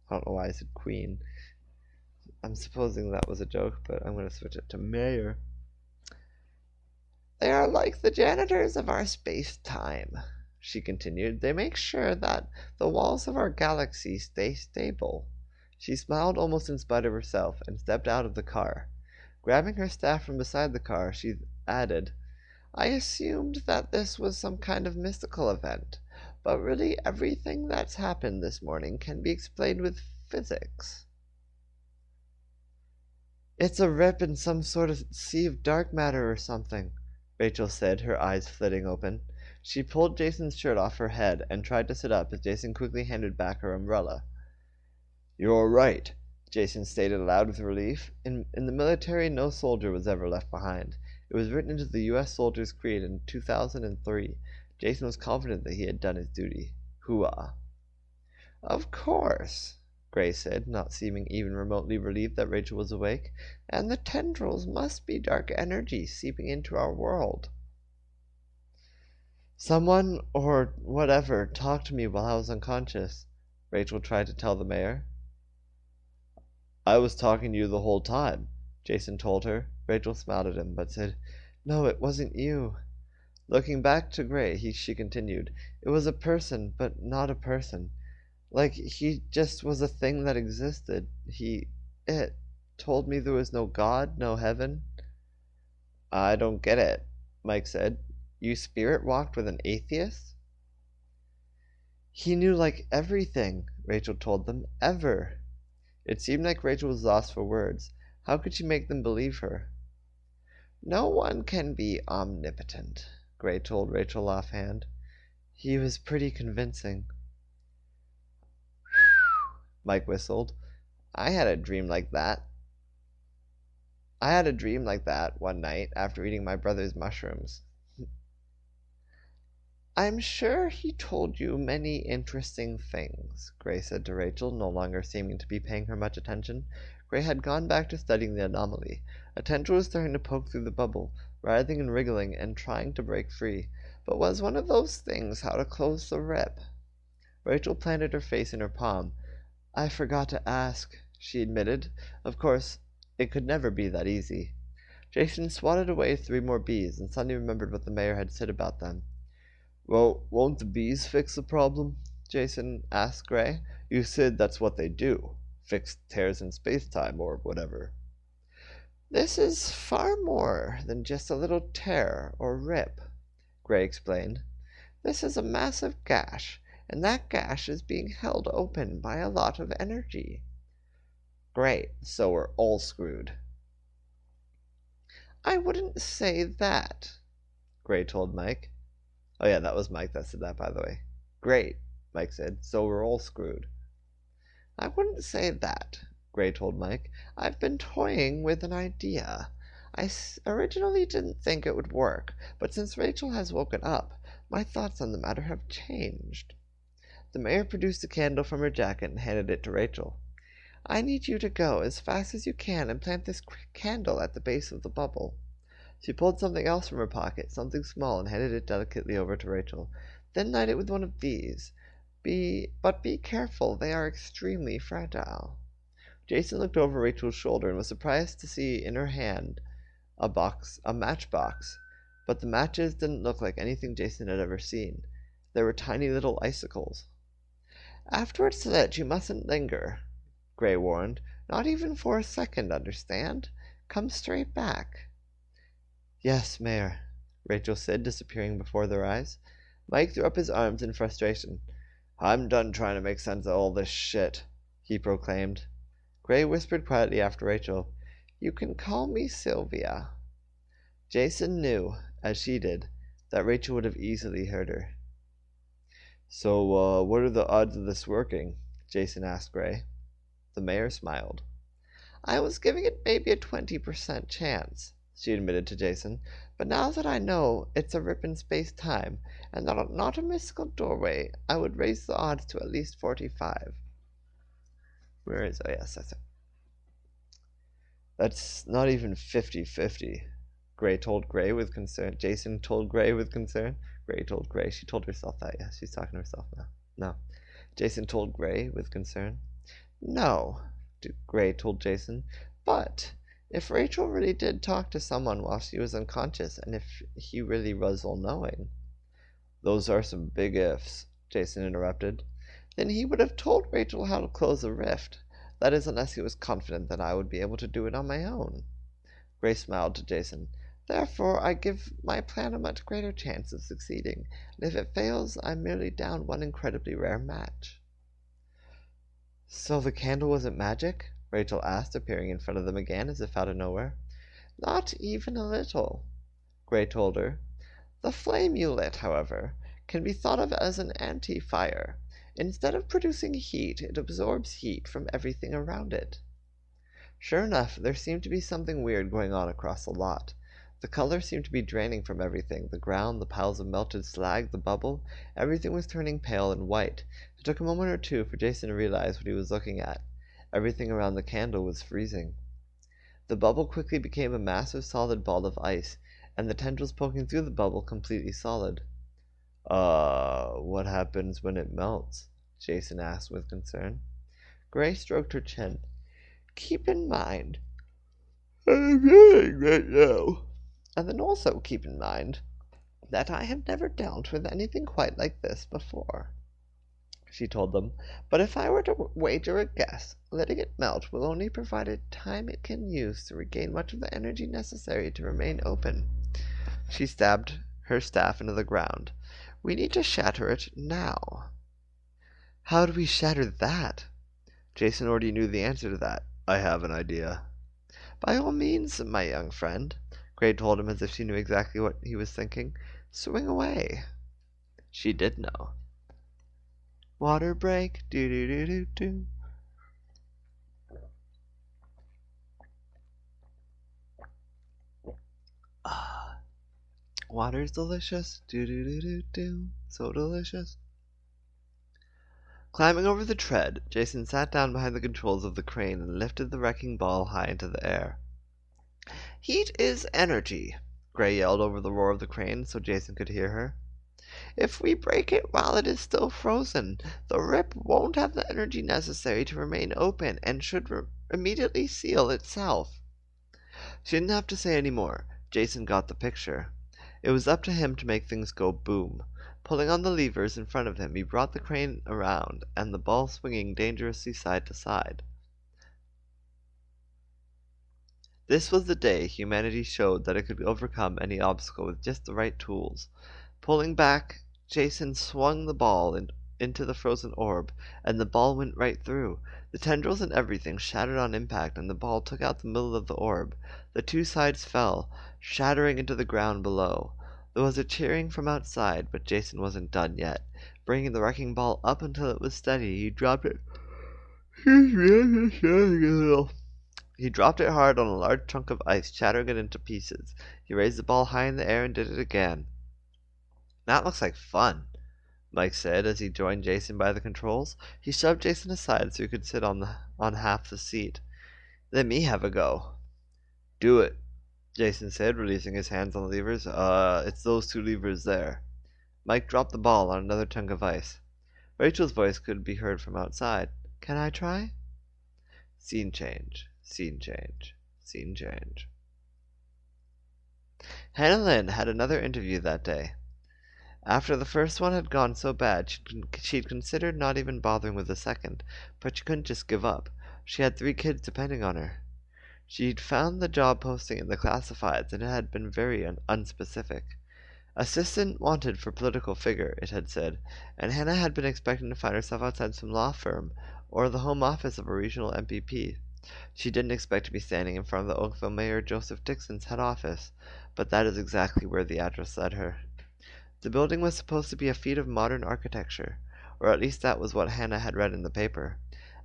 Speaker 1: I don't know why I said Queen. I'm supposing that was a joke, but I'm going to switch it to Mayor. They are like the janitors of our space-time, she continued. They make sure that the walls of our galaxy stay stable. She smiled almost in spite of herself and stepped out of the car. Grabbing her staff from beside the car, she added, I assumed that this was some kind of mystical event, but really everything that's happened this morning can be explained with physics. It's a rip in some sort of sea of dark matter or something, Rachel said, her eyes flitting open. She pulled Jason's shirt off her head and tried to sit up as Jason quickly handed back her umbrella. You're right, Jason stated aloud with relief. In the military, no soldier was ever left behind. It was written into the U.S. Soldier's Creed in 2003. Jason was confident that he had done his duty. Hooah. Of course, Gray said, not seeming even remotely relieved that Rachel was awake. And the tendrils must be dark energy seeping into our world. Someone, or whatever, talked to me while I was unconscious, Rachel tried to tell the mayor. I was talking to you the whole time, Jason told her. Rachel smiled at him, but said, No, it wasn't you. Looking back to Gray, she continued, It was a person, but not a person. Like he just was a thing that existed. It told me there was no God, no heaven. I don't get it, Mike said. You spirit walked with an atheist? He knew like everything, Rachel told them, ever. It seemed like Rachel was lost for words. How could she make them believe her? No one can be omnipotent, Gray told Rachel offhand. He was pretty convincing. Mike whistled. I had a dream like that one night after eating my brother's mushrooms. I'm sure he told you many interesting things, Gray said to Rachel, no longer seeming to be paying her much attention. Gray had gone back to studying the anomaly. A tendril was starting to poke through the bubble, writhing and wriggling and trying to break free. But was one of those things how to close the rip? Rachel planted her face in her palm. I forgot to ask, she admitted. Of course, it could never be that easy. Jason swatted away 3 more bees, and suddenly remembered what the mayor had said about them. Well, won't the bees fix the problem? Jason asked Gray. You said that's what they do. Fix tears in space-time or whatever. This is far more than just a little tear or rip, Gray explained. This is a massive gash, and that gash is being held open by a lot of energy. Great, so we're all screwed. I wouldn't say that, Gray told Mike. Oh yeah, that was Mike that said that, by the way. Great, Mike said, so we're all screwed. I wouldn't say that, Gray told Mike. I've been toying with an idea. I originally didn't think it would work, but since Rachel has woken up, my thoughts on the matter have changed. The mayor produced a candle from her jacket and handed it to Rachel. I need you to go as fast as you can and plant this candle at the base of the bubble. She pulled something else from her pocket, something small, and handed it delicately over to Rachel. Then light it with one of these. But be careful, they are extremely fragile. Jason looked over Rachel's shoulder and was surprised to see in her hand a matchbox. But the matches didn't look like anything Jason had ever seen. They were tiny little icicles. After it's lit, you mustn't linger, Gray warned. Not even for a second, understand? Come straight back. Yes, Mayor, Rachel said, disappearing before their eyes. Mike threw up his arms in frustration. I'm done trying to make sense of all this shit, he proclaimed. Gray whispered quietly after Rachel. You can call me Sylvia." Jason knew, as she did, that Rachel would have easily heard her. "So, what are the odds of this working?" Jason asked Gray. The mayor smiled. "I was giving it maybe a 20% chance," she admitted to Jason, "but now that I know it's a rip in space-time and not a mystical doorway, I would raise the odds to at least 45. Where is... Oh, yes, that's it. That's not even 50-50. Gray told Gray with concern. Jason told Gray with concern. Gray told Gray. She told herself that. Yeah, she's talking to herself now. No. Jason told Gray with concern. "No," Gray told Jason, "but if Rachel really did talk to someone while she was unconscious, and if he really was all-knowing—" "Those are some big ifs," Jason interrupted. "Then he would have told Rachel how to close the rift. That is, unless he was confident that I would be able to do it on my own." Gray smiled to Jason. "Therefore, I give my plan a much greater chance of succeeding, and if it fails, I'm merely down one incredibly rare match." "So the candle wasn't magic?" Rachel asked, appearing in front of them again as if out of nowhere. "Not even a little," Gray told her. "The flame you lit, however, can be thought of as an anti-fire. Instead of producing heat, it absorbs heat from everything around it." Sure enough, there seemed to be something weird going on across the lot. The color seemed to be draining from everything. The ground, the piles of melted slag, the bubble, everything was turning pale and white. It took a moment or two for Jason to realize what he was looking at. Everything around the candle was freezing. The bubble quickly became a massive solid ball of ice, and the tendrils poking through the bubble completely solid. What happens when it melts?" Jason asked with concern. Gray stroked her chin. "Keep in mind, I'm feeling right now. And then also keep in mind that I have never dealt with anything quite like this before," she told them. "But if I were to wager a guess, letting it melt will only provide a time it can use to regain much of the energy necessary to remain open." She stabbed her staff into the ground. "We need to shatter it now." "How do we shatter that?" Jason already knew the answer to that. "I have an idea." "By all means, my young friend," Gray told him as if she knew exactly what he was thinking. "Swing away." She did know. Water break, do-do-do-do-do. Water's delicious, do-do-do-do-do, so delicious. Climbing over the tread, Jason sat down behind the controls of the crane and lifted the wrecking ball high into the air. "Heat is energy," Gray yelled over the roar of the crane so Jason could hear her. "If we break it while it is still frozen, the rip won't have the energy necessary to remain open and should immediately seal itself." She didn't have to say any more. Jason got the picture. It was up to him to make things go boom. Pulling on the levers in front of him, he brought the crane around, and the ball swinging dangerously side to side. This was the day humanity showed that it could overcome any obstacle with just the right tools. Pulling back, Jason swung the ball into the frozen orb, and the ball went right through. The tendrils and everything shattered on impact, and the ball took out the middle of the orb. The two sides fell, shattering into the ground below. There was a cheering from outside, but Jason wasn't done yet. Bringing the wrecking ball up until it was steady, he dropped it. He dropped it hard on a large chunk of ice, shattering it into pieces. He raised the ball high in the air and did it again. "That looks like fun," Mike said as he joined Jason by the controls. He shoved Jason aside so he could sit on half the seat. "Let me have a go." "Do it," Jason said, releasing his hands on the levers. It's those two levers there." Mike dropped the ball on another chunk of ice. Rachel's voice could be heard from outside. "Can I try?" Scene change. Scene change. Scene change. Hannah Lynn had another interview that day. After the first one had gone so bad, she'd considered not even bothering with the second, but she couldn't just give up. She had 3 kids depending on her. She'd found the job posting in the classifieds, and it had been very unspecific. Assistant wanted for political figure, it had said, and Hannah had been expecting to find herself outside some law firm or the home office of a regional MPP. She didn't expect to be standing in front of the Oakville Mayor Joseph Dixon's head office, but that is exactly where the address led her. The building was supposed to be a feat of modern architecture, or at least that was what Hannah had read in the paper.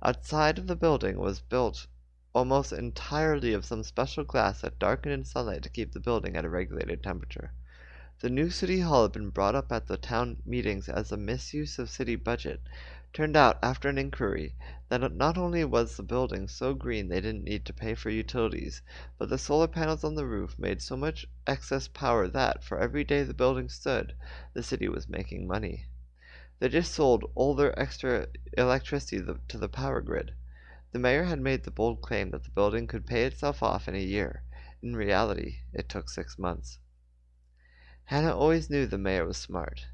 Speaker 1: Outside of the building was built almost entirely of some special glass that darkened in sunlight to keep the building at a regulated temperature. The new city hall had been brought up at the town meetings as a misuse of city budget. Turned out, after an inquiry, that not only was the building so green they didn't need to pay for utilities, but the solar panels on the roof made so much excess power that, for every day the building stood, the city was making money. They just sold all their extra electricity to the power grid. The mayor had made the bold claim that the building could pay itself off in a year. In reality, it took 6 months. Hannah always knew the mayor was smart.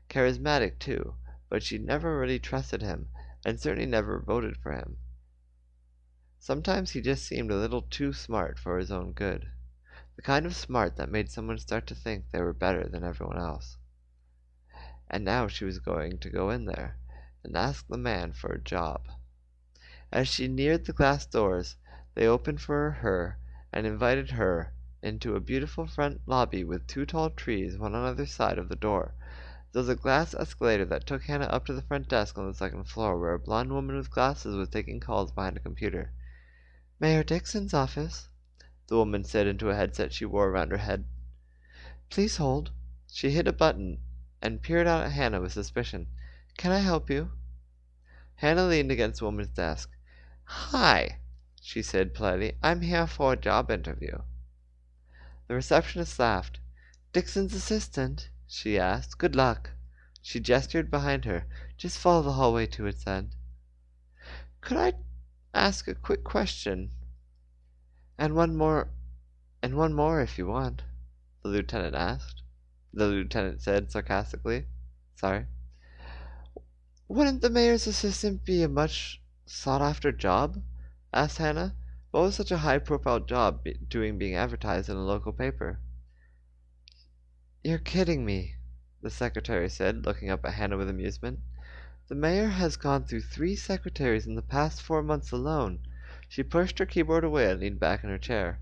Speaker 1: Charismatic, too, but she never really trusted him, and certainly never voted for him. Sometimes he just seemed a little too smart for his own good. The kind of smart that made someone start to think they were better than everyone else. And now she was going to go in there and ask the man for a job. As she neared the glass doors, they opened for her and invited her into a beautiful front lobby with 2 tall trees, one on either side of the door. There was a glass escalator that took Hannah up to the front desk on the second floor, where a blonde woman with glasses was taking calls behind a computer. "Mayor Dixon's office," the woman said into a headset she wore around her head. "Please hold." She hit a button and peered out at Hannah with suspicion. "Can I help you?" Hannah leaned against the woman's desk. "Hi," she said politely. "I'm here for a job interview." The receptionist laughed. "Dixon's assistant?" she asked. "Good luck." She gestured behind her. "Just follow the hallway to its end." "Could I ask a quick question?" And one more if you want," the lieutenant asked. The lieutenant said sarcastically. "Sorry." "Wouldn't the mayor's assistant be a much sought-after job?" asked Hannah. "What was such a high-profile job being advertised in a local paper?" "You're kidding me," the secretary said, looking up at Hannah with amusement. "The mayor has gone through 3 secretaries in the past 4 months alone." She pushed her keyboard away and leaned back in her chair.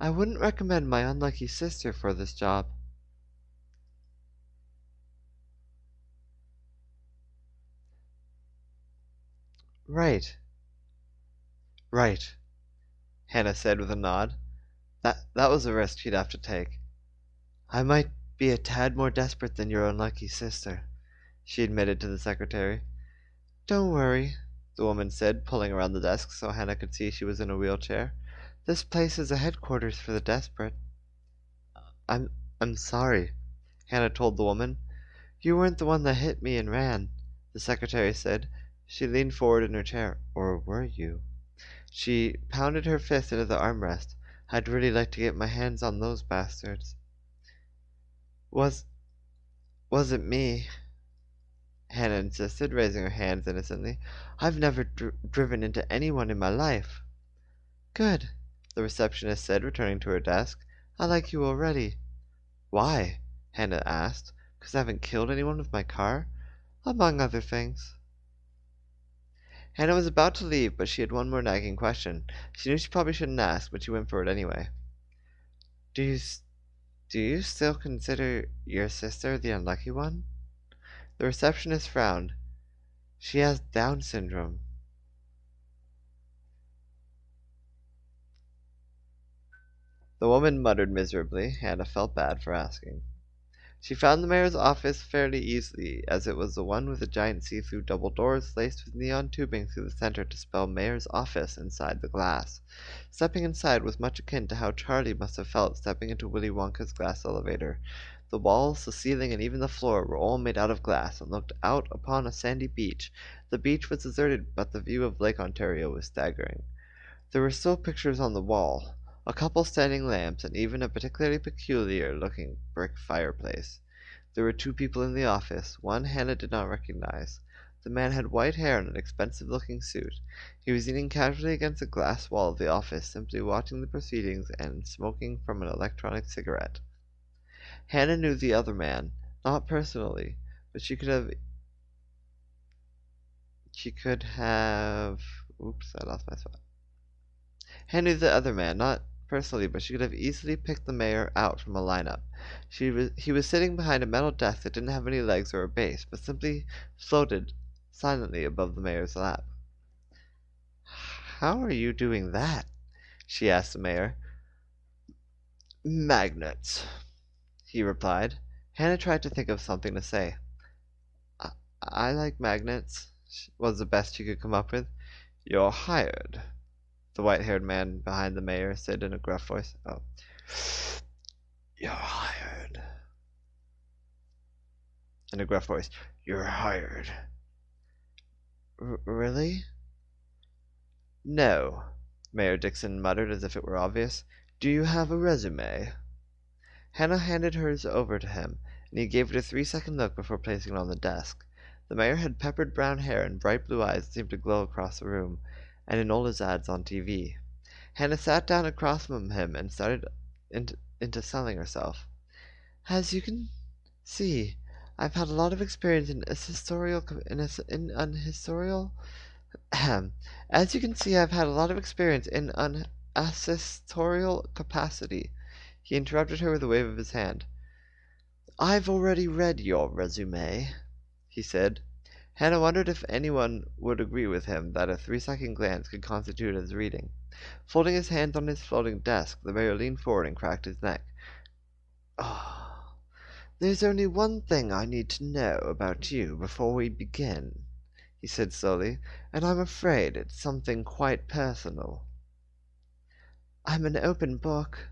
Speaker 1: "I wouldn't recommend my unlucky sister for this job." "Right, right," Hannah said with a nod. That was a risk she'd have to take. "I might be a tad more desperate than your unlucky sister," she admitted to the secretary. "Don't worry," the woman said, pulling around the desk so Hannah could see she was in a wheelchair. "This place is a headquarters for the desperate." I'm sorry," Hannah told the woman. "You weren't the one that hit me and ran," the secretary said. She leaned forward in her chair. "Or were you?" She pounded her fist into the armrest. "I'd really like to get my hands on those bastards." "Wasn't me," Hannah insisted, raising her hands innocently. "I've never driven into anyone in my life." "Good," the receptionist said, returning to her desk. "I like you already." "Why?" Hannah asked. "'Cause I haven't killed anyone with my car?" "Among other things." Hannah was about to leave, but she had one more nagging question. She knew she probably shouldn't ask, but she went for it anyway. Do you still consider your sister the unlucky one?" The receptionist frowned. "She has Down syndrome." The woman muttered miserably. Hannah felt bad for asking. She found the mayor's office fairly easily, as it was the one with the giant see-through double doors laced with neon tubing through the center to spell Mayor's Office inside the glass. Stepping inside was much akin to how Charlie must have felt stepping into Willy Wonka's glass elevator. The walls, the ceiling, and even the floor were all made out of glass and looked out upon a sandy beach. The beach was deserted, but the view of Lake Ontario was staggering. There were still pictures on the wall, a couple standing lamps, and even a particularly peculiar-looking brick fireplace. There were 2 people in the office. One Hannah did not recognize. The man had white hair and an expensive-looking suit. He was leaning casually against the glass wall of the office, simply watching the proceedings and smoking from an electronic cigarette. Hannah knew the other man, not personally, but she could have... Oops, I lost my spot. Hannah knew the other man, not personally, but she could have easily picked the mayor out from a lineup. He was sitting behind a metal desk that didn't have any legs or a base, but simply floated silently above the mayor's lap. "How are you doing that?" she asked the mayor. "Magnets," he replied. Hannah tried to think of something to say. I like magnets," was the best she could come up with. "You're hired," the white-haired man behind the mayor said in a gruff voice. "Oh, you're hired," in a gruff voice. "You're hired." Really?" "No," Mayor Dixon muttered as if it were obvious. "Do you have a resume?" Hannah handed hers over to him, and he gave it a 3-second look before placing it on the desk. The mayor had peppered brown hair and bright blue eyes that seemed to glow across the room, and Enola's ads on TV. Hannah sat down across from him and started into selling herself. "As you can see, I've had a lot of experience in an historical As you can see, I've had a lot of experience in an assessorial capacity." He interrupted her with a wave of his hand. "I've already read your resume," he said. Hannah wondered if anyone would agree with him that a 3-second glance could constitute as reading. Folding his hands on his floating desk, the mayor leaned forward and cracked his neck. "Oh, there's only one thing I need to know about you before we begin," he said slowly, "and I'm afraid it's something quite personal." "I'm an open book,"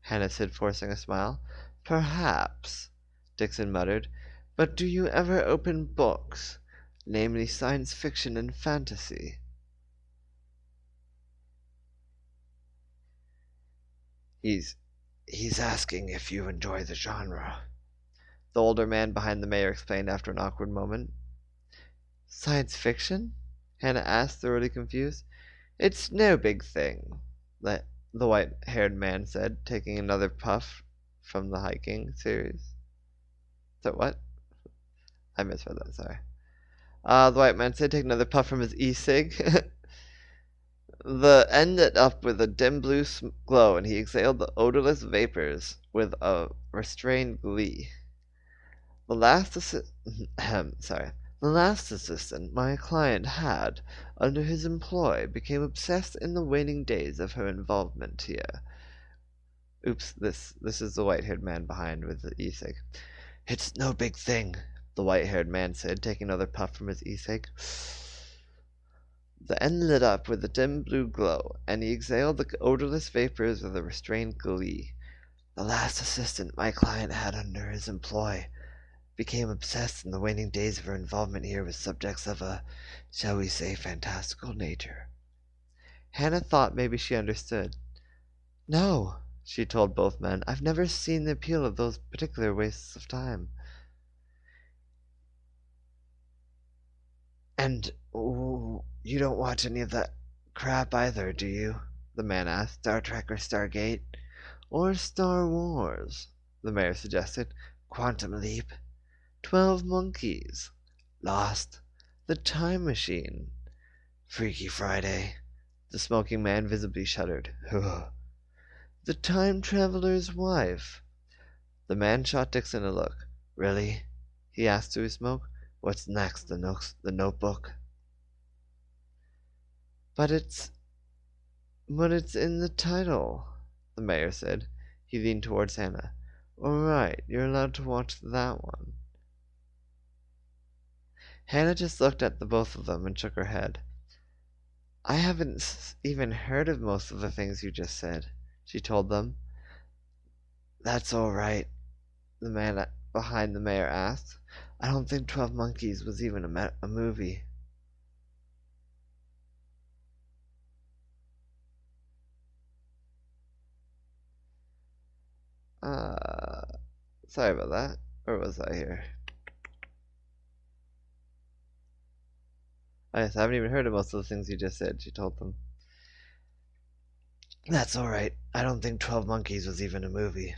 Speaker 1: Hannah said, forcing a smile. "Perhaps," Dixon muttered, "but do you ever open books, namely science fiction and fantasy?" He's asking if you enjoy the genre," the older man behind the mayor explained after an awkward moment. "Science fiction?" Hannah asked, thoroughly confused. "It's no big thing," the white-haired man said, taking another puff from the hiking series. So what? I misread that, sorry. The white man said, taking another puff from his e-cig. The end lit up with a dim blue glow, and he exhaled the odorless vapors with a restrained glee. The last assistant my client had under his employ became obsessed in the waning days of her involvement here. Oops, this is the white-haired man behind with the e-cig. "It's no big thing," the white-haired man said, taking another puff from his e-cig. The end lit up with a dim blue glow, and he exhaled the odorless vapors with a restrained glee. "The last assistant my client had under his employ became obsessed in the waning days of her involvement here with subjects of a, shall we say, fantastical nature." Hannah thought maybe she understood. "No," she told both men. "I've never seen the appeal of those particular wastes of time." "And you don't watch any of that crap either, do you?" the man asked. "Star Trek or Stargate?" "Or Star Wars," the mayor suggested. "Quantum Leap, 12 Monkeys, Lost, The Time Machine, Freaky Friday." The smoking man visibly shuddered. "The Time Traveler's Wife." The man shot Dixon a look. "Really?" he asked through his smoke. "What's next, the Notebook?" But it's in the title," the mayor said. He leaned towards Hannah. "All right, you're allowed to watch that one." Hannah just looked at the both of them and shook her head. "I haven't even heard of most of the things you just said," she told them. "That's all right," the man behind the mayor asked. "I don't think 12 Monkeys was even a movie." Sorry about that. Where was I here? Oh, yes, I haven't even heard of most of the things you just said, she told them. "That's all right. I don't think 12 Monkeys was even a movie."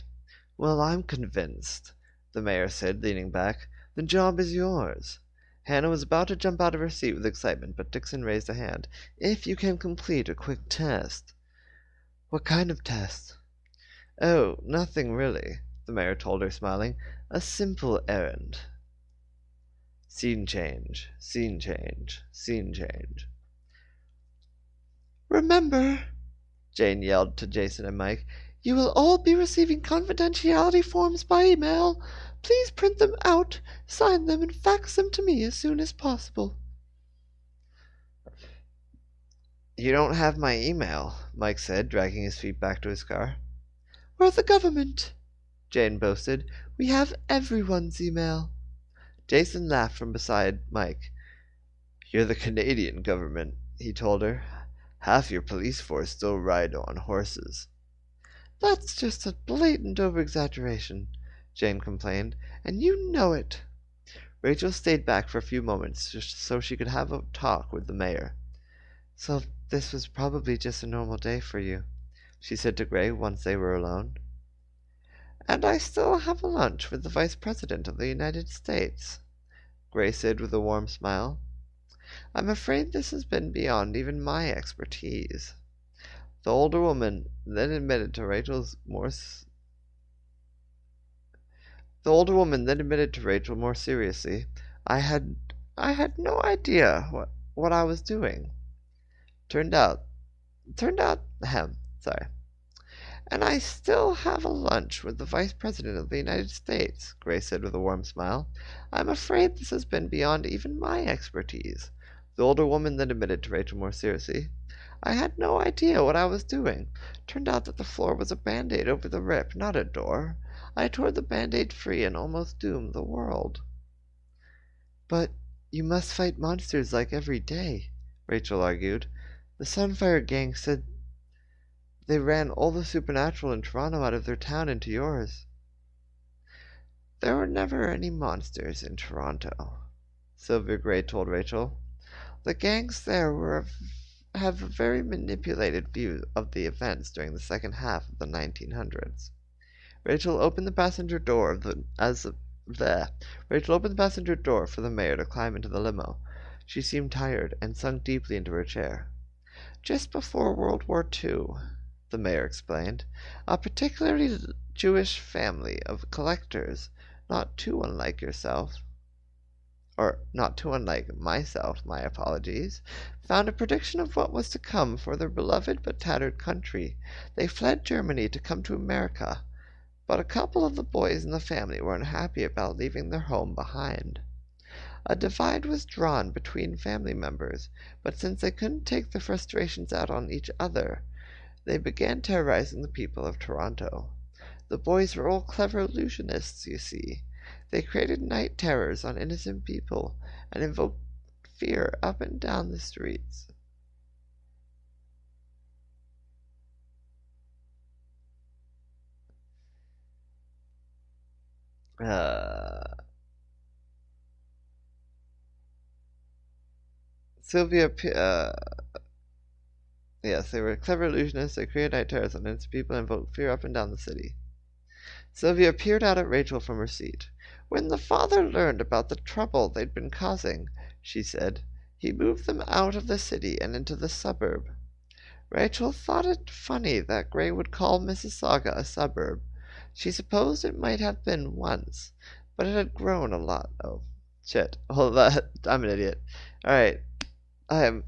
Speaker 1: "Well, I'm convinced," the mayor said, leaning back. "The job is yours." Hannah was about to jump out of her seat with excitement, but Dixon raised a hand. "If you can complete a quick test." What kind of test? Oh, nothing really, the mayor told her, smiling. A simple errand. Scene change, scene change, scene change. Remember, Jane yelled to Jason and Mike, you will all be receiving confidentiality forms by email. Please print them out, sign them, and fax them to me as soon as possible. You don't have my email, Mike said, dragging his feet back to his car. We're the government, Jane boasted. We have everyone's email. Jason laughed from beside Mike. You're the Canadian government, he told her. Half your police force still ride on horses. That's just a blatant over-exaggeration, Jane complained, and you know it. Rachel stayed back for a few moments just so she could have a talk with the mayor. So this was probably just a normal day for you, she said to Gray once they were alone. And I still have a lunch with the Vice President of the United States, Gray said with a warm smile. I'm afraid this has been beyond even my expertise. The older woman then admitted to Rachel more seriously, I had no idea what I was doing. Turned out, And I still have a lunch with the Vice President of the United States, Gray said with a warm smile. I'm afraid this has been beyond even my expertise. The older woman then admitted to Rachel more seriously, I had no idea what I was doing. Turned out that the floor was a band-aid over the rip, not a door. I tore the band-aid free and almost doomed the world. But you must fight monsters like every day, Rachel argued. The Sunfire gang said they ran all the supernatural in Toronto out of their town into yours. There were never any monsters in Toronto, Sylvia Gray told Rachel. The gangs there have a very manipulated view of the events during the second half of the 1900s. Rachel opened the passenger door for the mayor to climb into the limo. She seemed tired and sunk deeply into her chair. Just before World War II, the mayor explained, a particularly Jewish family of collectors, not too unlike myself, my apologies, found a prediction of what was to come for their beloved but tattered country. They fled Germany to come to America, but a couple of the boys in the family were unhappy about leaving their home behind. A divide was drawn between family members, but since they couldn't take their frustrations out on each other, they began terrorizing the people of Toronto. The boys were all clever illusionists, you see. They created night terrors on innocent people and invoked fear up and down the streets. Yes, they were clever illusionists. They created night terrors on innocent people and invoked fear up and down the city. Sylvia peered out at Rachel from her seat. When the father learned about the trouble they'd been causing, she said, he moved them out of the city and into the suburb. Rachel thought it funny that Gray would call Mississauga a suburb. She supposed it might have been once, but it had grown a lot. Oh, shit. Hold on. I'm an idiot. Alright. I'm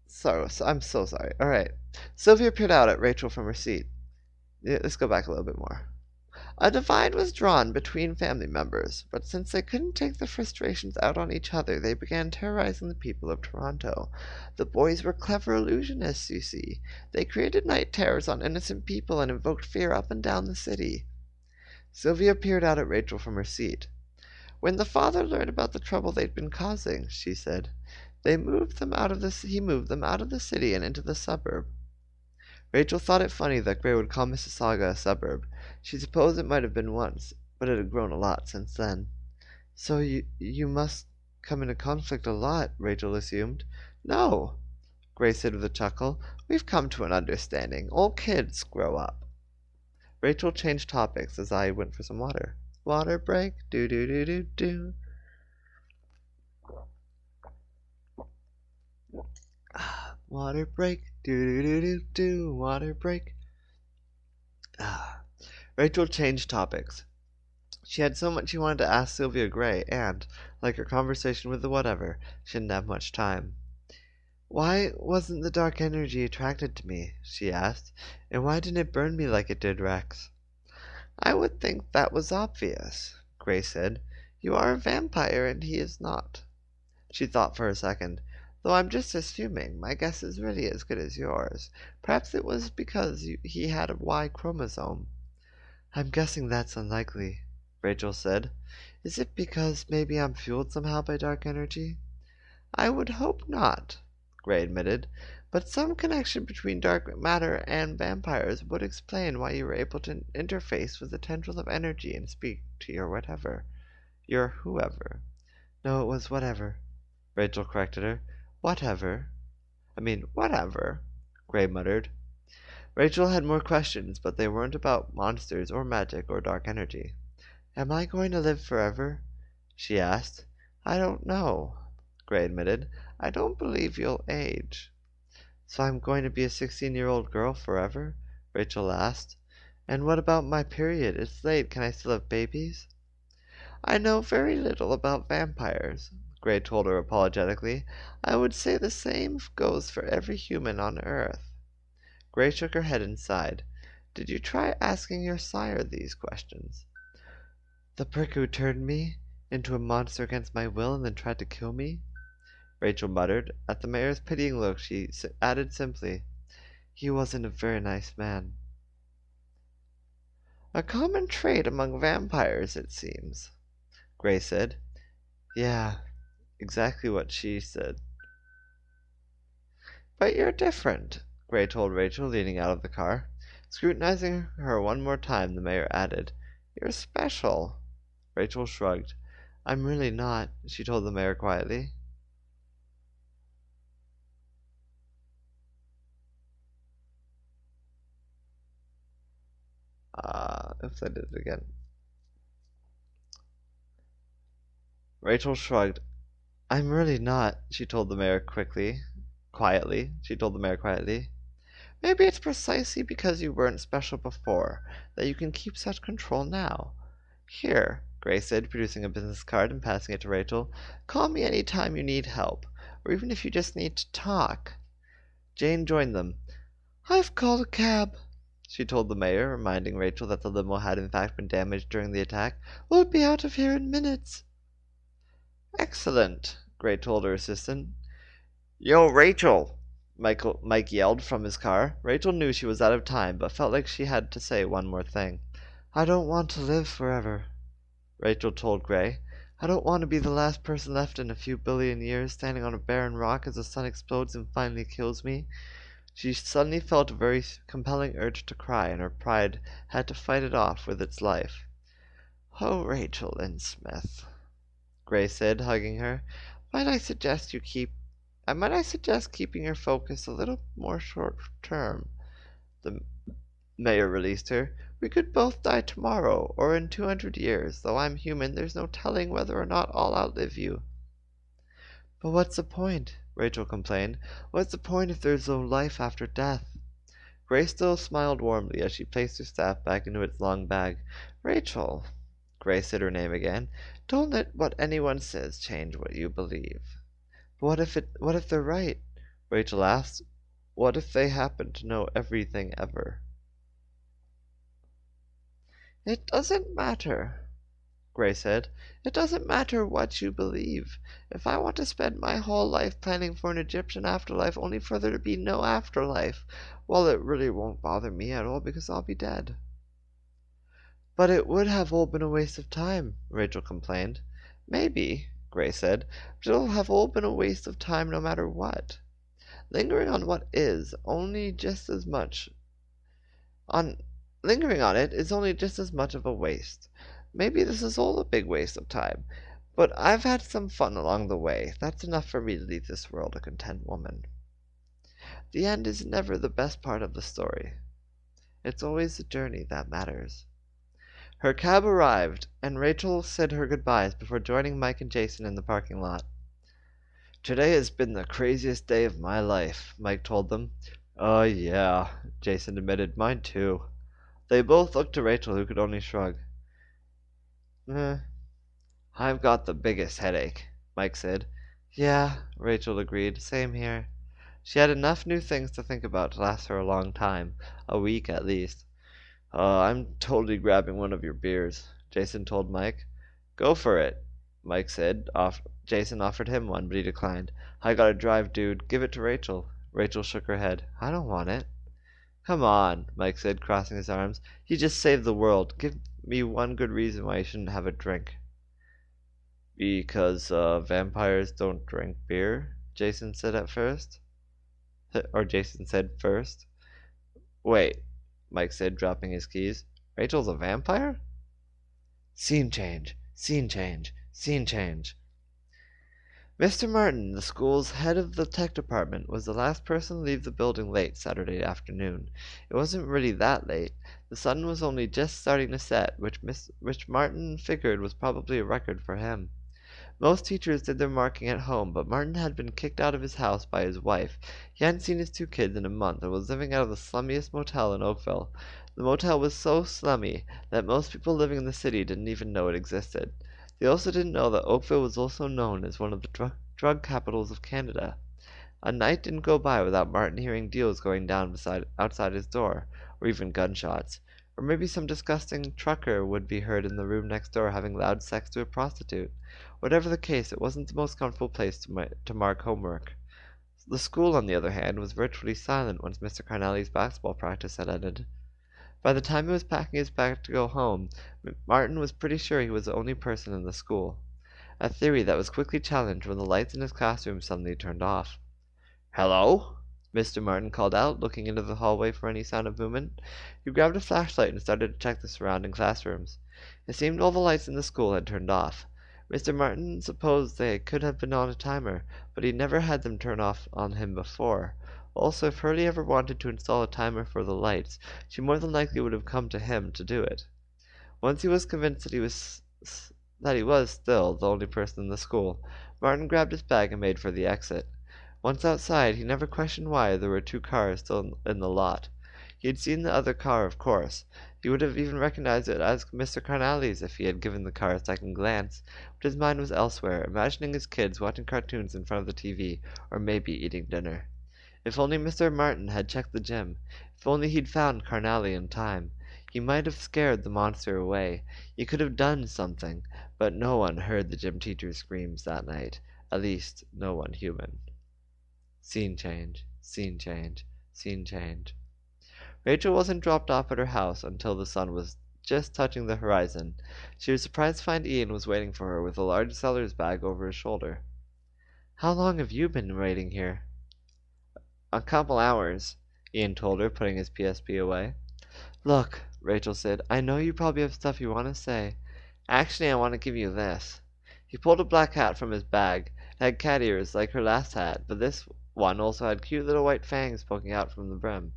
Speaker 1: so sorry. Alright. Sylvia peered out at Rachel from her seat. Yeah, let's go back a little bit more. A divide was drawn between family members, but since they couldn't take their frustrations out on each other, they began terrorizing the people of Toronto. The boys were clever illusionists, you see. They created night terrors on innocent people and invoked fear up and down the city. Sylvia peered out at Rachel from her seat. When the father learned about the trouble they'd been causing, she said, he moved them out of the city and into the suburb. Rachel thought it funny that Gray would call Mississauga a suburb. She supposed it might have been once, but it had grown a lot since then. So you must come into conflict a lot, Rachel assumed. No, Gray said with a chuckle. We've come to an understanding. All kids grow up. Rachel changed topics as I went for some water. Water break, do-do-do-do-do. Water break, do-do-do-do-do, water break. Rachel changed topics. She had so much she wanted to ask Sylvia Gray, and, like her conversation with the whatever, she didn't have much time. Why wasn't the dark energy attracted to me? She asked. And why didn't it burn me like it did Rex? I would think that was obvious, Gray said. You are a vampire and he is not. She thought for a second. Though I'm just assuming, my guess is really as good as yours. Perhaps it was because he had a Y chromosome. I'm guessing that's unlikely, Rachel said. Is it because maybe I'm fueled somehow by dark energy? I would hope not, Gray admitted, but some connection between dark matter and vampires would explain why you were able to interface with the tendrils of energy and speak to your whatever. Your whoever. No, it was whatever, Rachel corrected her. Whatever, Gray muttered. Rachel had more questions, but they weren't about monsters or magic or dark energy. Am I going to live forever? She asked. I don't know, Gray admitted. I don't believe you'll age. So I'm going to be a 16-year-old girl forever? Rachel asked. And what about my period? It's late. Can I still have babies? I know very little about vampires, Gray told her apologetically. I would say the same goes for every human on Earth. Gray shook her head and sighed. Did you try asking your sire these questions? The prick who turned me into a monster against my will and then tried to kill me? Rachel muttered. At the mayor's pitying look, she added simply, He wasn't a very nice man. A common trait among vampires, it seems, Gray said. Yeah, exactly what she said. But you're different, Gray told Rachel, leaning out of the car. Scrutinizing her one more time, the mayor added, You're special. Rachel shrugged. I'm really not, she told the mayor quietly. If I did it again. Rachel shrugged. I'm really not, she told the mayor quietly. Maybe it's precisely because you weren't special before that you can keep such control now. Here, Gray said, producing a business card and passing it to Rachel. Call me any time you need help, or even if you just need to talk. Jane joined them. I've called a cab, she told the mayor, reminding Rachel that the limo had in fact been damaged during the attack. We'll be out of here in minutes. Excellent, Gray told her assistant. Yo, Rachel! Mike yelled from his car. Rachel knew she was out of time, but felt like she had to say one more thing. I don't want to live forever, Rachel told Gray. I don't want to be the last person left in a few billion years, standing on a barren rock as the sun explodes and finally kills me. She suddenly felt a very compelling urge to cry, and her pride had to fight it off with its life. Oh, Rachel Lin Smith, Gray said, hugging her. Might I suggest keeping your focus a little more short term? The mayor released her. We could both die tomorrow, or in 200 years. Though I'm human, there's no telling whether or not I'll outlive you. But what's the point? Rachel complained. What's the point if there's no life after death? Gray still smiled warmly as she placed her staff back into its long bag. Rachel, Gray said her name again, don't let what anyone says change what you believe. But what if they're right? Rachel asked. What if they happen to know everything ever? It doesn't matter, Gray said. It doesn't matter what you believe. If I want to spend my whole life planning for an Egyptian afterlife only for there to be no afterlife, well, it really won't bother me at all because I'll be dead. But it would have all been a waste of time, Rachel complained. Maybe, Gray said, but it'll have all been a waste of time no matter what. Lingering on what is only just as much Lingering on it is only just as much of a waste. Maybe this is all a big waste of time, but I've had some fun along the way. That's enough for me to leave this world a content woman. The end is never the best part of the story. It's always the journey that matters. Her cab arrived, and Rachel said her goodbyes before joining Mike and Jason in the parking lot. Today has been the craziest day of my life, Mike told them. Yeah, Jason admitted. Mine too. They both looked to Rachel, who could only shrug. Eh, I've got the biggest headache, Mike said. Yeah, Rachel agreed. Same here. She had enough new things to think about to last her a long time, a week at least. I'm totally grabbing one of your beers, Jason told Mike. Go for it, Mike said. Jason offered him one, but he declined. I gotta drive, dude. Give it to Rachel. Rachel shook her head. I don't want it. Come on, Mike said, crossing his arms. You just saved the world. Give me one good reason why you shouldn't have a drink. Because vampires don't drink beer, Jason said at first. Or Jason said first. Wait, Mike said, dropping his keys. Rachel's a vampire? Scene change, scene change, scene change. Mr. Martin, the school's head of the tech department, was the last person to leave the building late Saturday afternoon. It wasn't really that late. The sun was only just starting to set, which Martin figured was probably a record for him. Most teachers did their marking at home, but Martin had been kicked out of his house by his wife. He hadn't seen his two kids in a month and was living out of the slummiest motel in Oakville. The motel was so slummy that most people living in the city didn't even know it existed. They also didn't know that Oakville was also known as one of the drug capitals of Canada. A night didn't go by without Martin hearing deals going down outside his door, or even gunshots. Or maybe some disgusting trucker would be heard in the room next door having loud sex to a prostitute. Whatever the case, it wasn't the most comfortable place to mark homework. The school, on the other hand, was virtually silent once Mr. Carnelli's basketball practice had ended. By the time he was packing his bag to go home, Martin was pretty sure he was the only person in the school. A theory that was quickly challenged when the lights in his classroom suddenly turned off. "Hello?" Mr. Martin called out, looking into the hallway for any sound of movement. He grabbed a flashlight and started to check the surrounding classrooms. It seemed all the lights in the school had turned off. Mr. Martin supposed they could have been on a timer, but he never had them turn off on him before. Also, if Hurley ever wanted to install a timer for the lights, she more than likely would have come to him to do it. Once he was convinced that he was still the only person in the school, Martin grabbed his bag and made for the exit. Once outside, he never questioned why there were two cars still in the lot. He had seen the other car, of course. He would have even recognized it as Mr. Carnally's if he had given the car a second glance, but his mind was elsewhere, imagining his kids watching cartoons in front of the TV, or maybe eating dinner. If only Mr. Martin had checked the gym. If only he'd found Carnally in time. He might have scared the monster away. He could have done something, but no one heard the gym teacher's screams that night. At least, no one human. Scene change, scene change, scene change. Rachel wasn't dropped off at her house until the sun was just touching the horizon. She was surprised to find Ian was waiting for her with a large seller's bag over his shoulder. "How long have you been waiting here?" "A couple hours," Ian told her, putting his PSP away. "Look," Rachel said, "I know you probably have stuff you want to say. Actually, I want to give you this." He pulled a black hat from his bag. It had cat ears like her last hat, but this one also had cute little white fangs poking out from the brim.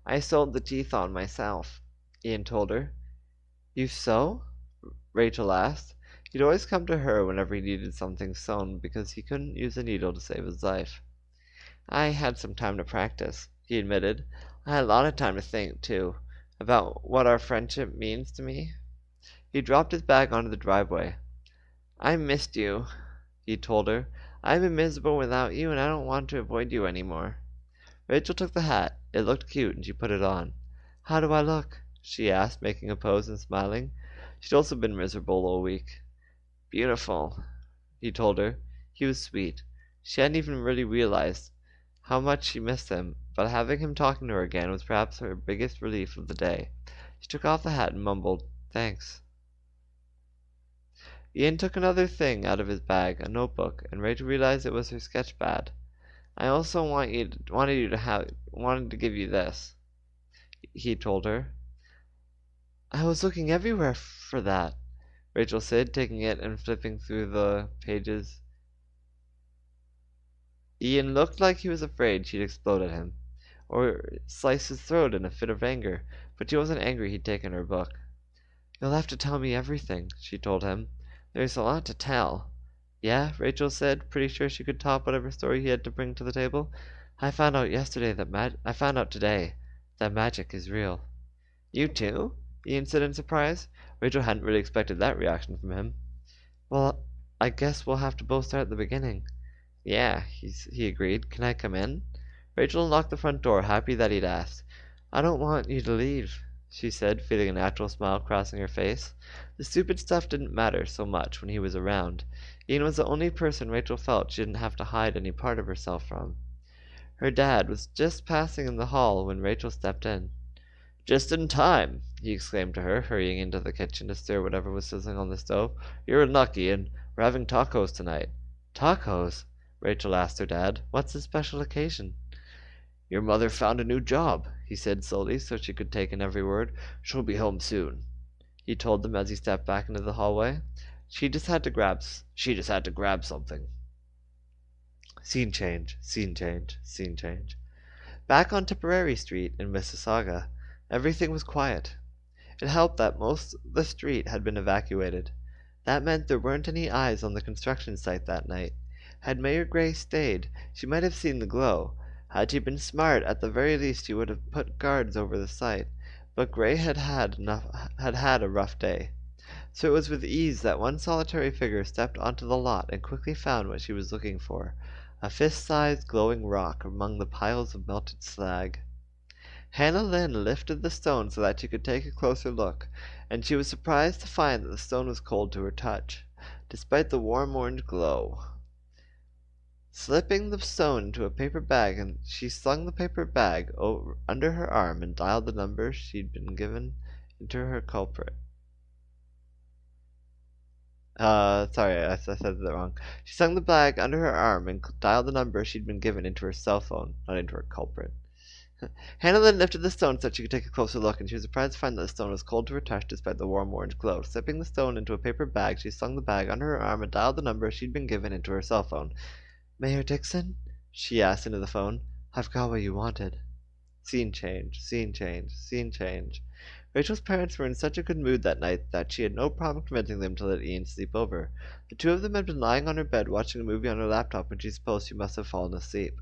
Speaker 1: "I sewed the teeth on myself," Ian told her. "You sew?" Rachel asked. He'd always come to her whenever he needed something sewn because he couldn't use a needle to save his life. "I had some time to practice," he admitted. "I had a lot of time to think, too, about what our friendship means to me." He dropped his bag onto the driveway. "I missed you," he told her. "I've been miserable without you, and I don't want to avoid you anymore." Rachel took the hat. It looked cute, and she put it on. "How do I look?" she asked, making a pose and smiling. She'd also been miserable all week. "Beautiful," he told her. He was sweet. She hadn't even really realized how much she missed him, but having him talking to her again was perhaps her biggest relief of the day. She took off the hat and mumbled, "Thanks." Ian took another thing out of his bag, a notebook, and Rachel realized it was her sketch pad. "I also wanted to give you this," he told her. "I was looking everywhere for that," Rachel said, taking it and flipping through the pages. Ian looked like he was afraid she'd explode at him, or slice his throat in a fit of anger, but she wasn't angry he'd taken her book. "You'll have to tell me everything," she told him. "There's a lot to tell." "Yeah," Rachel said, pretty sure she could top whatever story he had to bring to the table. I found out today that magic is real."
Speaker 2: You too? Ian said in surprise. Rachel hadn't really expected that reaction from him. Well, I guess we'll have to both start at the beginning. Yeah, he agreed. Can I come in? Rachel unlocked the front door, happy that he'd asked. I don't want you to leave, she said, feeling a natural smile crossing her face. The stupid stuff didn't matter so much when he was around. Ian was the only person Rachel felt she didn't have to hide any part of herself from. Her dad was just passing in the hall when Rachel stepped in. Just in time, he exclaimed to her, hurrying into the kitchen to stir whatever was sizzling on the stove. You're lucky, and we're having tacos tonight. Tacos? Rachel asked her dad. What's the special occasion? Your mother found a new job, he said slowly so she could take in every word. She'll be home soon, he told them as he stepped back into the hallway. She just had to grab something. Scene change, scene change, scene change. Back on Tipperary Street in Mississauga, everything was quiet. It helped that most of the street had been evacuated. That meant there weren't any eyes on the construction site that night. Had Mayor Gray stayed, she might have seen the glow. Had she been smart, at the very least she would have put guards over the site. But Gray had had a rough day. So it was with ease that one solitary figure stepped onto the lot and quickly found what she was looking for, a fist-sized glowing rock among the piles of melted slag. Hannah Lynn lifted the stone so that she could take a closer look, and she was surprised to find that the stone was cold to her touch, despite the warm orange glow. Slipping the stone into a paper bag, and she slung the paper bag under her arm and dialed the number she'd been given into her culprit. Sorry, I said that wrong. She slung the bag under her arm and dialed the number she'd been given into her cell phone, not into her culprit. Hannah then lifted the stone so that she could take a closer look, and she was surprised to find that the stone was cold to her touch despite the warm orange glow. Slipping the stone into a paper bag, she slung the bag under her arm and dialed the number she'd been given into her cell phone. Mayor Dixon? She asked into the phone. I've got what you wanted. Scene change, scene change, scene change. Rachel's parents were in such a good mood that night that she had no problem convincing them to let Ian sleep over. The two of them had been lying on her bed watching a movie on her laptop when she supposed she must have fallen asleep.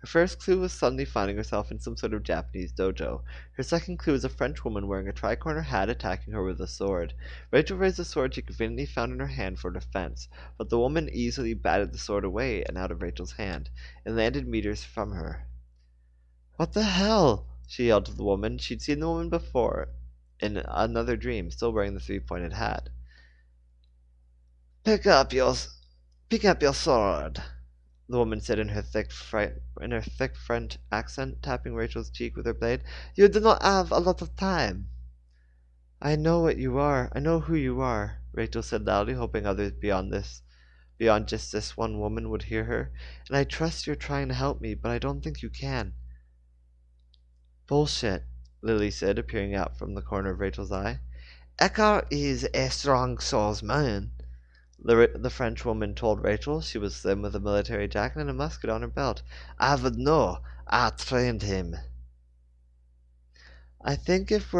Speaker 2: Her first clue was suddenly finding herself in some sort of Japanese dojo. Her second clue was a French woman wearing a tri-corner hat attacking her with a sword. Rachel raised the sword she conveniently found in her hand for defense, but the woman easily batted the sword away and out of Rachel's hand, and landed meters from her. What the hell? She yelled to the woman. She'd seen the woman before, in another dream, still wearing the three-pointed hat. Pick up your sword, the woman said in her thick French accent, tapping Rachel's cheek with her blade. You do not have a lot of time. I know what you are. I know who you are, Rachel said loudly, hoping others beyond just this one woman would hear her. And I trust you're trying to help me, but I don't think you can. Bullshit, Lily said, appearing out from the corner of Rachel's eye. Eckhart is a strong soul's man, the French woman told Rachel. She was slim with a military jacket and a musket on her belt. I would know. I trained him. I think what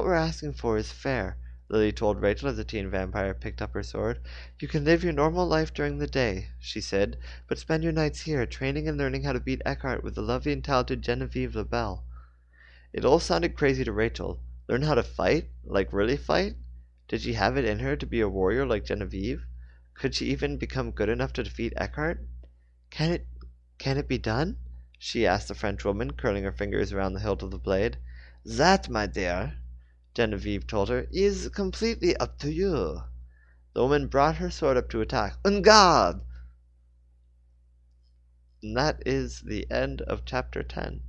Speaker 2: we're asking for is fair, Lily told Rachel as the teen vampire picked up her sword. You can live your normal life during the day, she said, but spend your nights here, training and learning how to beat Eckhart with the lovely and talented Genevieve LaBelle. It all sounded crazy to Rachel. Learn how to fight? Like really fight? Did she have it in her to be a warrior like Genevieve? Could she even become good enough to defeat Eckhart? Can it be done? She asked the French woman, curling her fingers around the hilt of the blade. That, my dear, Genevieve told her, is completely up to you. The woman brought her sword up to attack. En garde! And that is the end of chapter 10.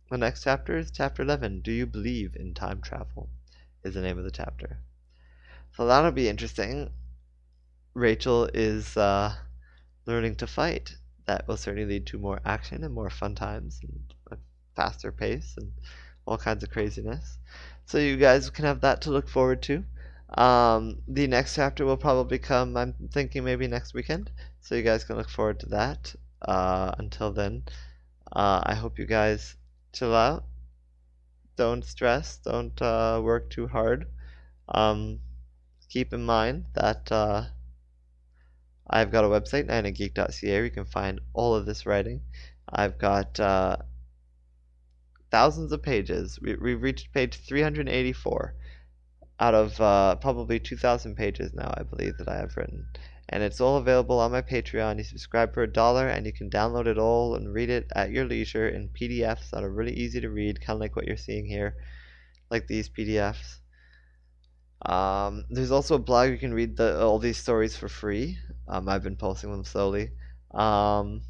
Speaker 2: The next chapter is chapter 11. Do you believe in time travel? Is the name of the chapter. So that'll be interesting. Rachel is learning to fight. That will certainly lead to more action and more fun times and a faster pace and all kinds of craziness. So you guys can have that to look forward to. The next chapter will probably come, I'm thinking, maybe next weekend. So you guys can look forward to that. Until then, I hope you guys chill out. Don't stress. Don't work too hard. Keep in mind that I've got a website, 99geek.ca, where you can find all of this writing. I've got thousands of pages. We've reached page 384 out of probably 2,000 pages now, I believe, that I have written. And it's all available on my Patreon. You subscribe for $1 and you can download it all and read it at your leisure in PDFs that are really easy to read, kind of like what you're seeing here, like these PDFs. There's also a blog you can read all these stories for free. I've been posting them slowly. And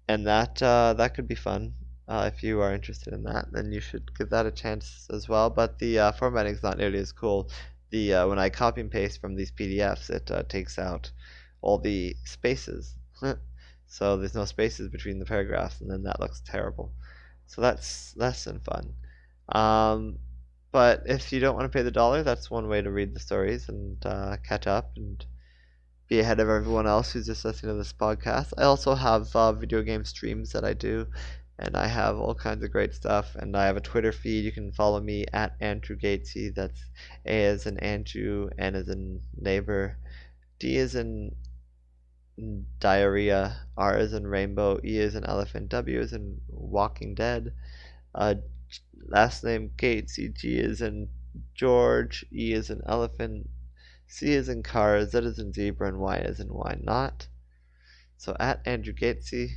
Speaker 2: that could be fun. If you are interested in that, then you should give that a chance as well. But the formatting is not nearly as cool. When I copy and paste from these PDFs, it takes out all the spaces. So there's no spaces between the paragraphs, and then that looks terrible. So that's less than fun. But if you don't want to pay the $1, that's one way to read the stories and catch up and be ahead of everyone else who's just listening to this podcast. I also have video game streams that I do, and I have all kinds of great stuff. And I have a Twitter feed. You can follow me at Andrew Gatesy. That's A as in Andrew, N as in neighbor, D as in diarrhea, R as in rainbow, E as in elephant, W as in Walking Dead. Last name Gatesy, G as in George, E as in elephant, C is in car, Z is in zebra, and Y is in why not. So at Andrew Gatesy,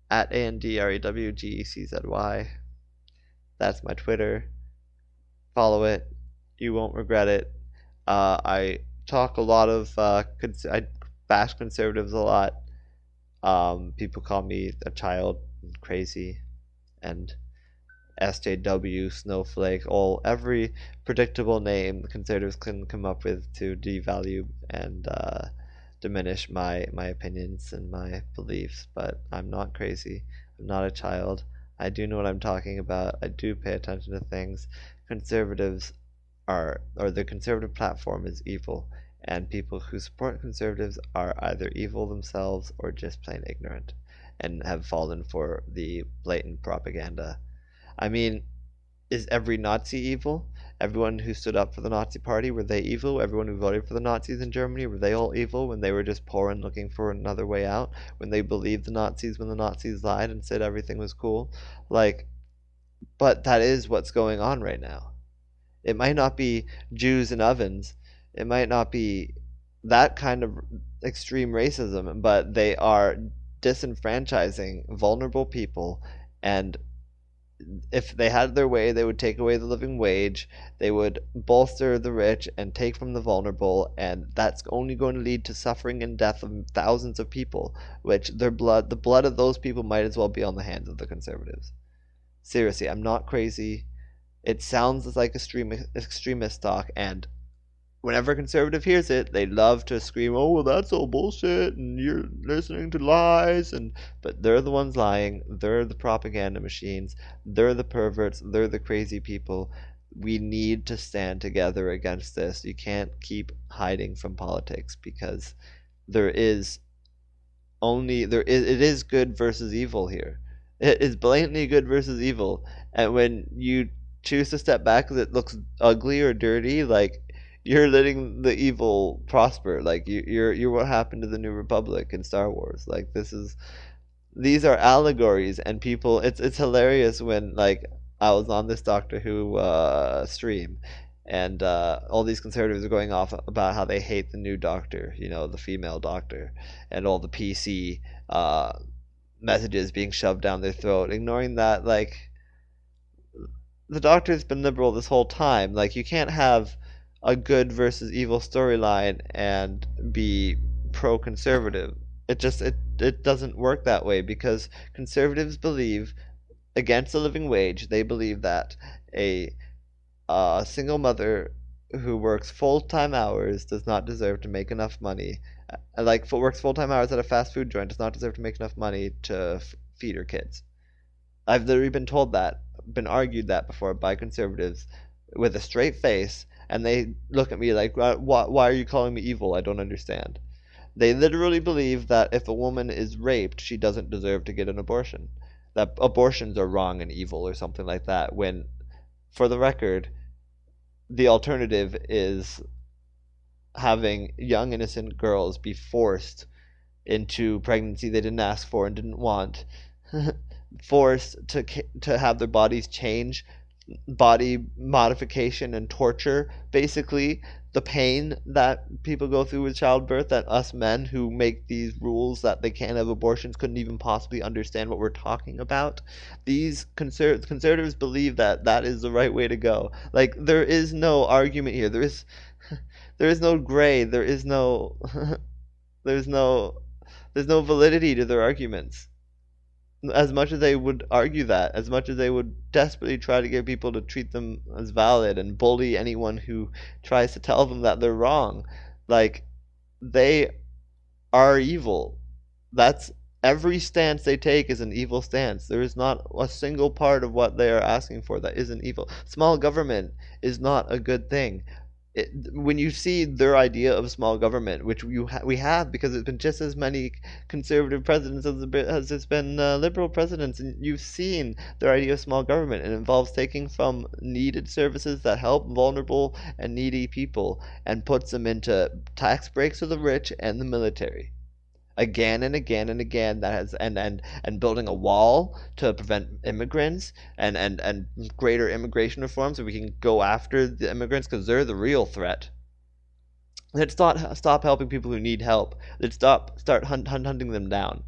Speaker 2: at ANDREWGECZY. That's my Twitter. Follow it. You won't regret it. I talk a lot of, I bash conservatives a lot. People call me a child, and crazy, and SJW, snowflake, every predictable name the conservatives can come up with to devalue and diminish my opinions and my beliefs. But I'm not crazy. I'm not a child. I do know what I'm talking about. I do pay attention to things. Conservatives the conservative platform is evil, and people who support conservatives are either evil themselves or just plain ignorant and have fallen for the blatant propaganda. I mean, is every Nazi evil? Everyone who stood up for the Nazi party, were they evil? Everyone who voted for the Nazis in Germany, were they all evil when they were just poor and looking for another way out? When they believed the Nazis when the Nazis lied and said everything was cool? But that is what's going on right now. It might not be Jews in ovens. It might not be that kind of extreme racism, but they are disenfranchising vulnerable people, and if they had their way, they would take away the living wage, they would bolster the rich and take from the vulnerable, and that's only going to lead to suffering and death of thousands of people, which the blood of those people might as well be on the hands of the conservatives. Seriously, I'm not crazy. It sounds like extremist talk, and whenever a conservative hears it, they love to scream, "Oh, well, that's all bullshit, and you're listening to lies." But they're the ones lying. They're the propaganda machines. They're the perverts. They're the crazy people. We need to stand together against this. You can't keep hiding from politics, because it is good versus evil here. It is blatantly good versus evil, and when you choose to step back because it looks ugly or dirty, you're letting the evil prosper. You're what happened to the New Republic in Star Wars. These are allegories, and people. It's hilarious when I was on this Doctor Who stream, and all these conservatives are going off about how they hate the new Doctor, the female Doctor, and all the PC messages being shoved down their throat, ignoring that the Doctor's been liberal this whole time. You can't have a good versus evil storyline and be pro-conservative. It doesn't work that way, because conservatives believe against the living wage. They believe that a single mother who works full-time hours does not deserve to make enough money. Works full-time hours at a fast food joint does not deserve to make enough money to feed her kids. I've literally been argued that before by conservatives with a straight face, and they look at me like, why are you calling me evil? I don't understand. They literally believe that if a woman is raped, she doesn't deserve to get an abortion. That abortions are wrong and evil or something like that, when, for the record, the alternative is having young innocent girls be forced into pregnancy they didn't ask for and didn't want,
Speaker 1: forced to have their bodies change, body modification and torture, basically the pain that people go through with childbirth, that us men who make these rules that they can't have abortions couldn't even possibly understand what we're talking about. These conservatives believe that that is the right way to go. Like, there is no argument here. There is no gray. There is no there's no there's no validity to their arguments. As much as they would argue that, as much as they would desperately try to get people to treat them as valid and bully anyone who tries to tell them that they're wrong, like, they are evil. That's every stance they take is an evil stance. There is not a single part of what they are asking for that isn't evil. Small government is not a good thing. When you see their idea of small government, which we have because it's been just as many conservative presidents as there's been liberal presidents, and you've seen their idea of small government. It involves taking from needed services that help vulnerable and needy people and puts them into tax breaks for the rich and the military again and again and again. That has and building a wall to prevent immigrants and greater immigration reform so we can go after the immigrants because they're the real threat. Let's stop helping people who need help. Let's start hunting them down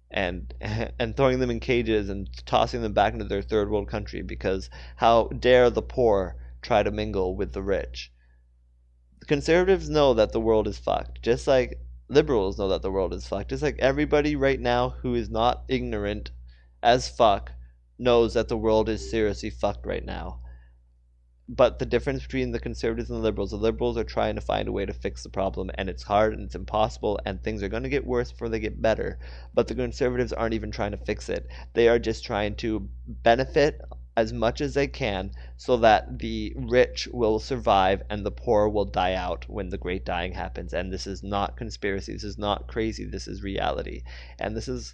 Speaker 1: and and throwing them in cages and tossing them back into their third world country, because how dare the poor try to mingle with the rich. The conservatives know that the world is fucked, just like liberals know that the world is fucked. Just like everybody right now who is not ignorant as fuck knows that the world is seriously fucked right now. But the difference between the conservatives and the liberals are trying to find a way to fix the problem, and it's hard and it's impossible, and things are going to get worse before they get better. But the conservatives aren't even trying to fix it. They are just trying to benefit as much as they can so that the rich will survive and the poor will die out when the great dying happens. And this is not conspiracy. This is not crazy. This is reality. And this is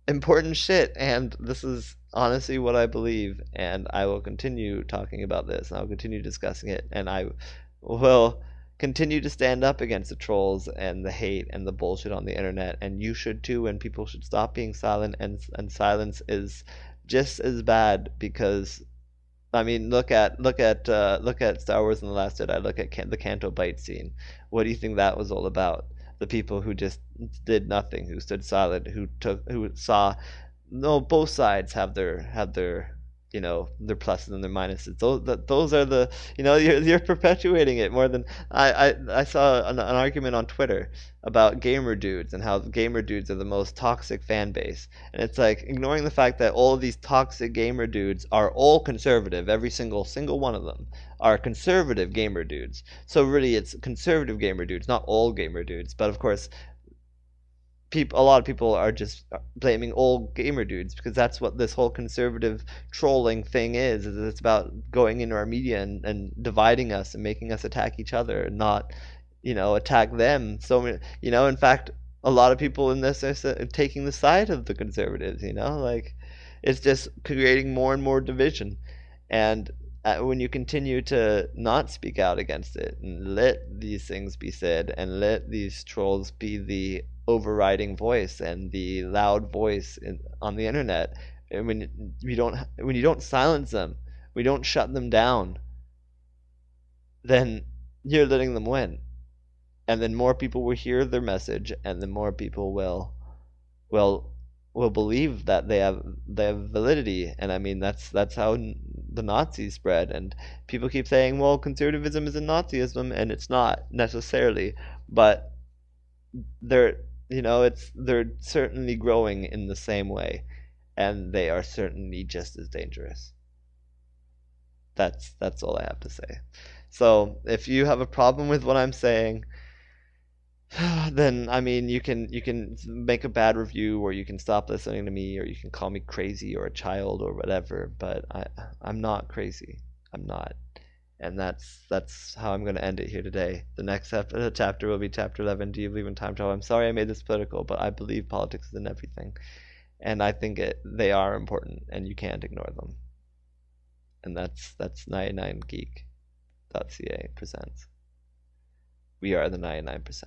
Speaker 1: important shit. And this is honestly what I believe. And I will continue talking about this. And I'll continue discussing it. And I will continue to stand up against the trolls and the hate and the bullshit on the internet. And you should too. And people should stop being silent. And silence is just as bad, because I mean, look at Star Wars and the Last Jedi. Look at the Canto Bight scene. What do you think that was all about? The people who just did nothing, who stood silent, who saw, no, both sides have their their pluses and their minuses. Those are the, you're perpetuating it more than I saw an argument on Twitter about gamer dudes and how gamer dudes are the most toxic fan base, and it's like ignoring the fact that all of these toxic gamer dudes are all conservative. Every single one of them are conservative gamer dudes. So really, it's conservative gamer dudes, not all gamer dudes. But of course, a lot of people are just blaming old gamer dudes because that's what this whole conservative trolling thing is it's about going into our media and dividing us and making us attack each other and not attack them. So in fact, a lot of people in this are taking the side of the conservatives. Like, it's just creating more and more division. And when you continue to not speak out against it and let these things be said and let these trolls be the overriding voice and the loud voice on the internet, and when you don't silence them, we don't shut them down, then you're letting them win, and then more people will hear their message, and then more people will believe that they have validity. And I mean, that's how the Nazis spread. And people keep saying, well, conservatism isn't Nazism, and it's not necessarily, but they're they're certainly growing in the same way, and they are certainly just as dangerous. That's all I have to say. So if you have a problem with what I'm saying, then I mean, you can make a bad review, or you can stop listening to me, or you can call me crazy or a child or whatever. But I'm not crazy. I'm not. And that's how I'm going to end it here today. The next chapter will be chapter 11. Do you believe in time travel? I'm sorry I made this political, but I believe politics is in everything, and I think they are important, and you can't ignore them. And that's 99geek.ca presents. We are the 99%.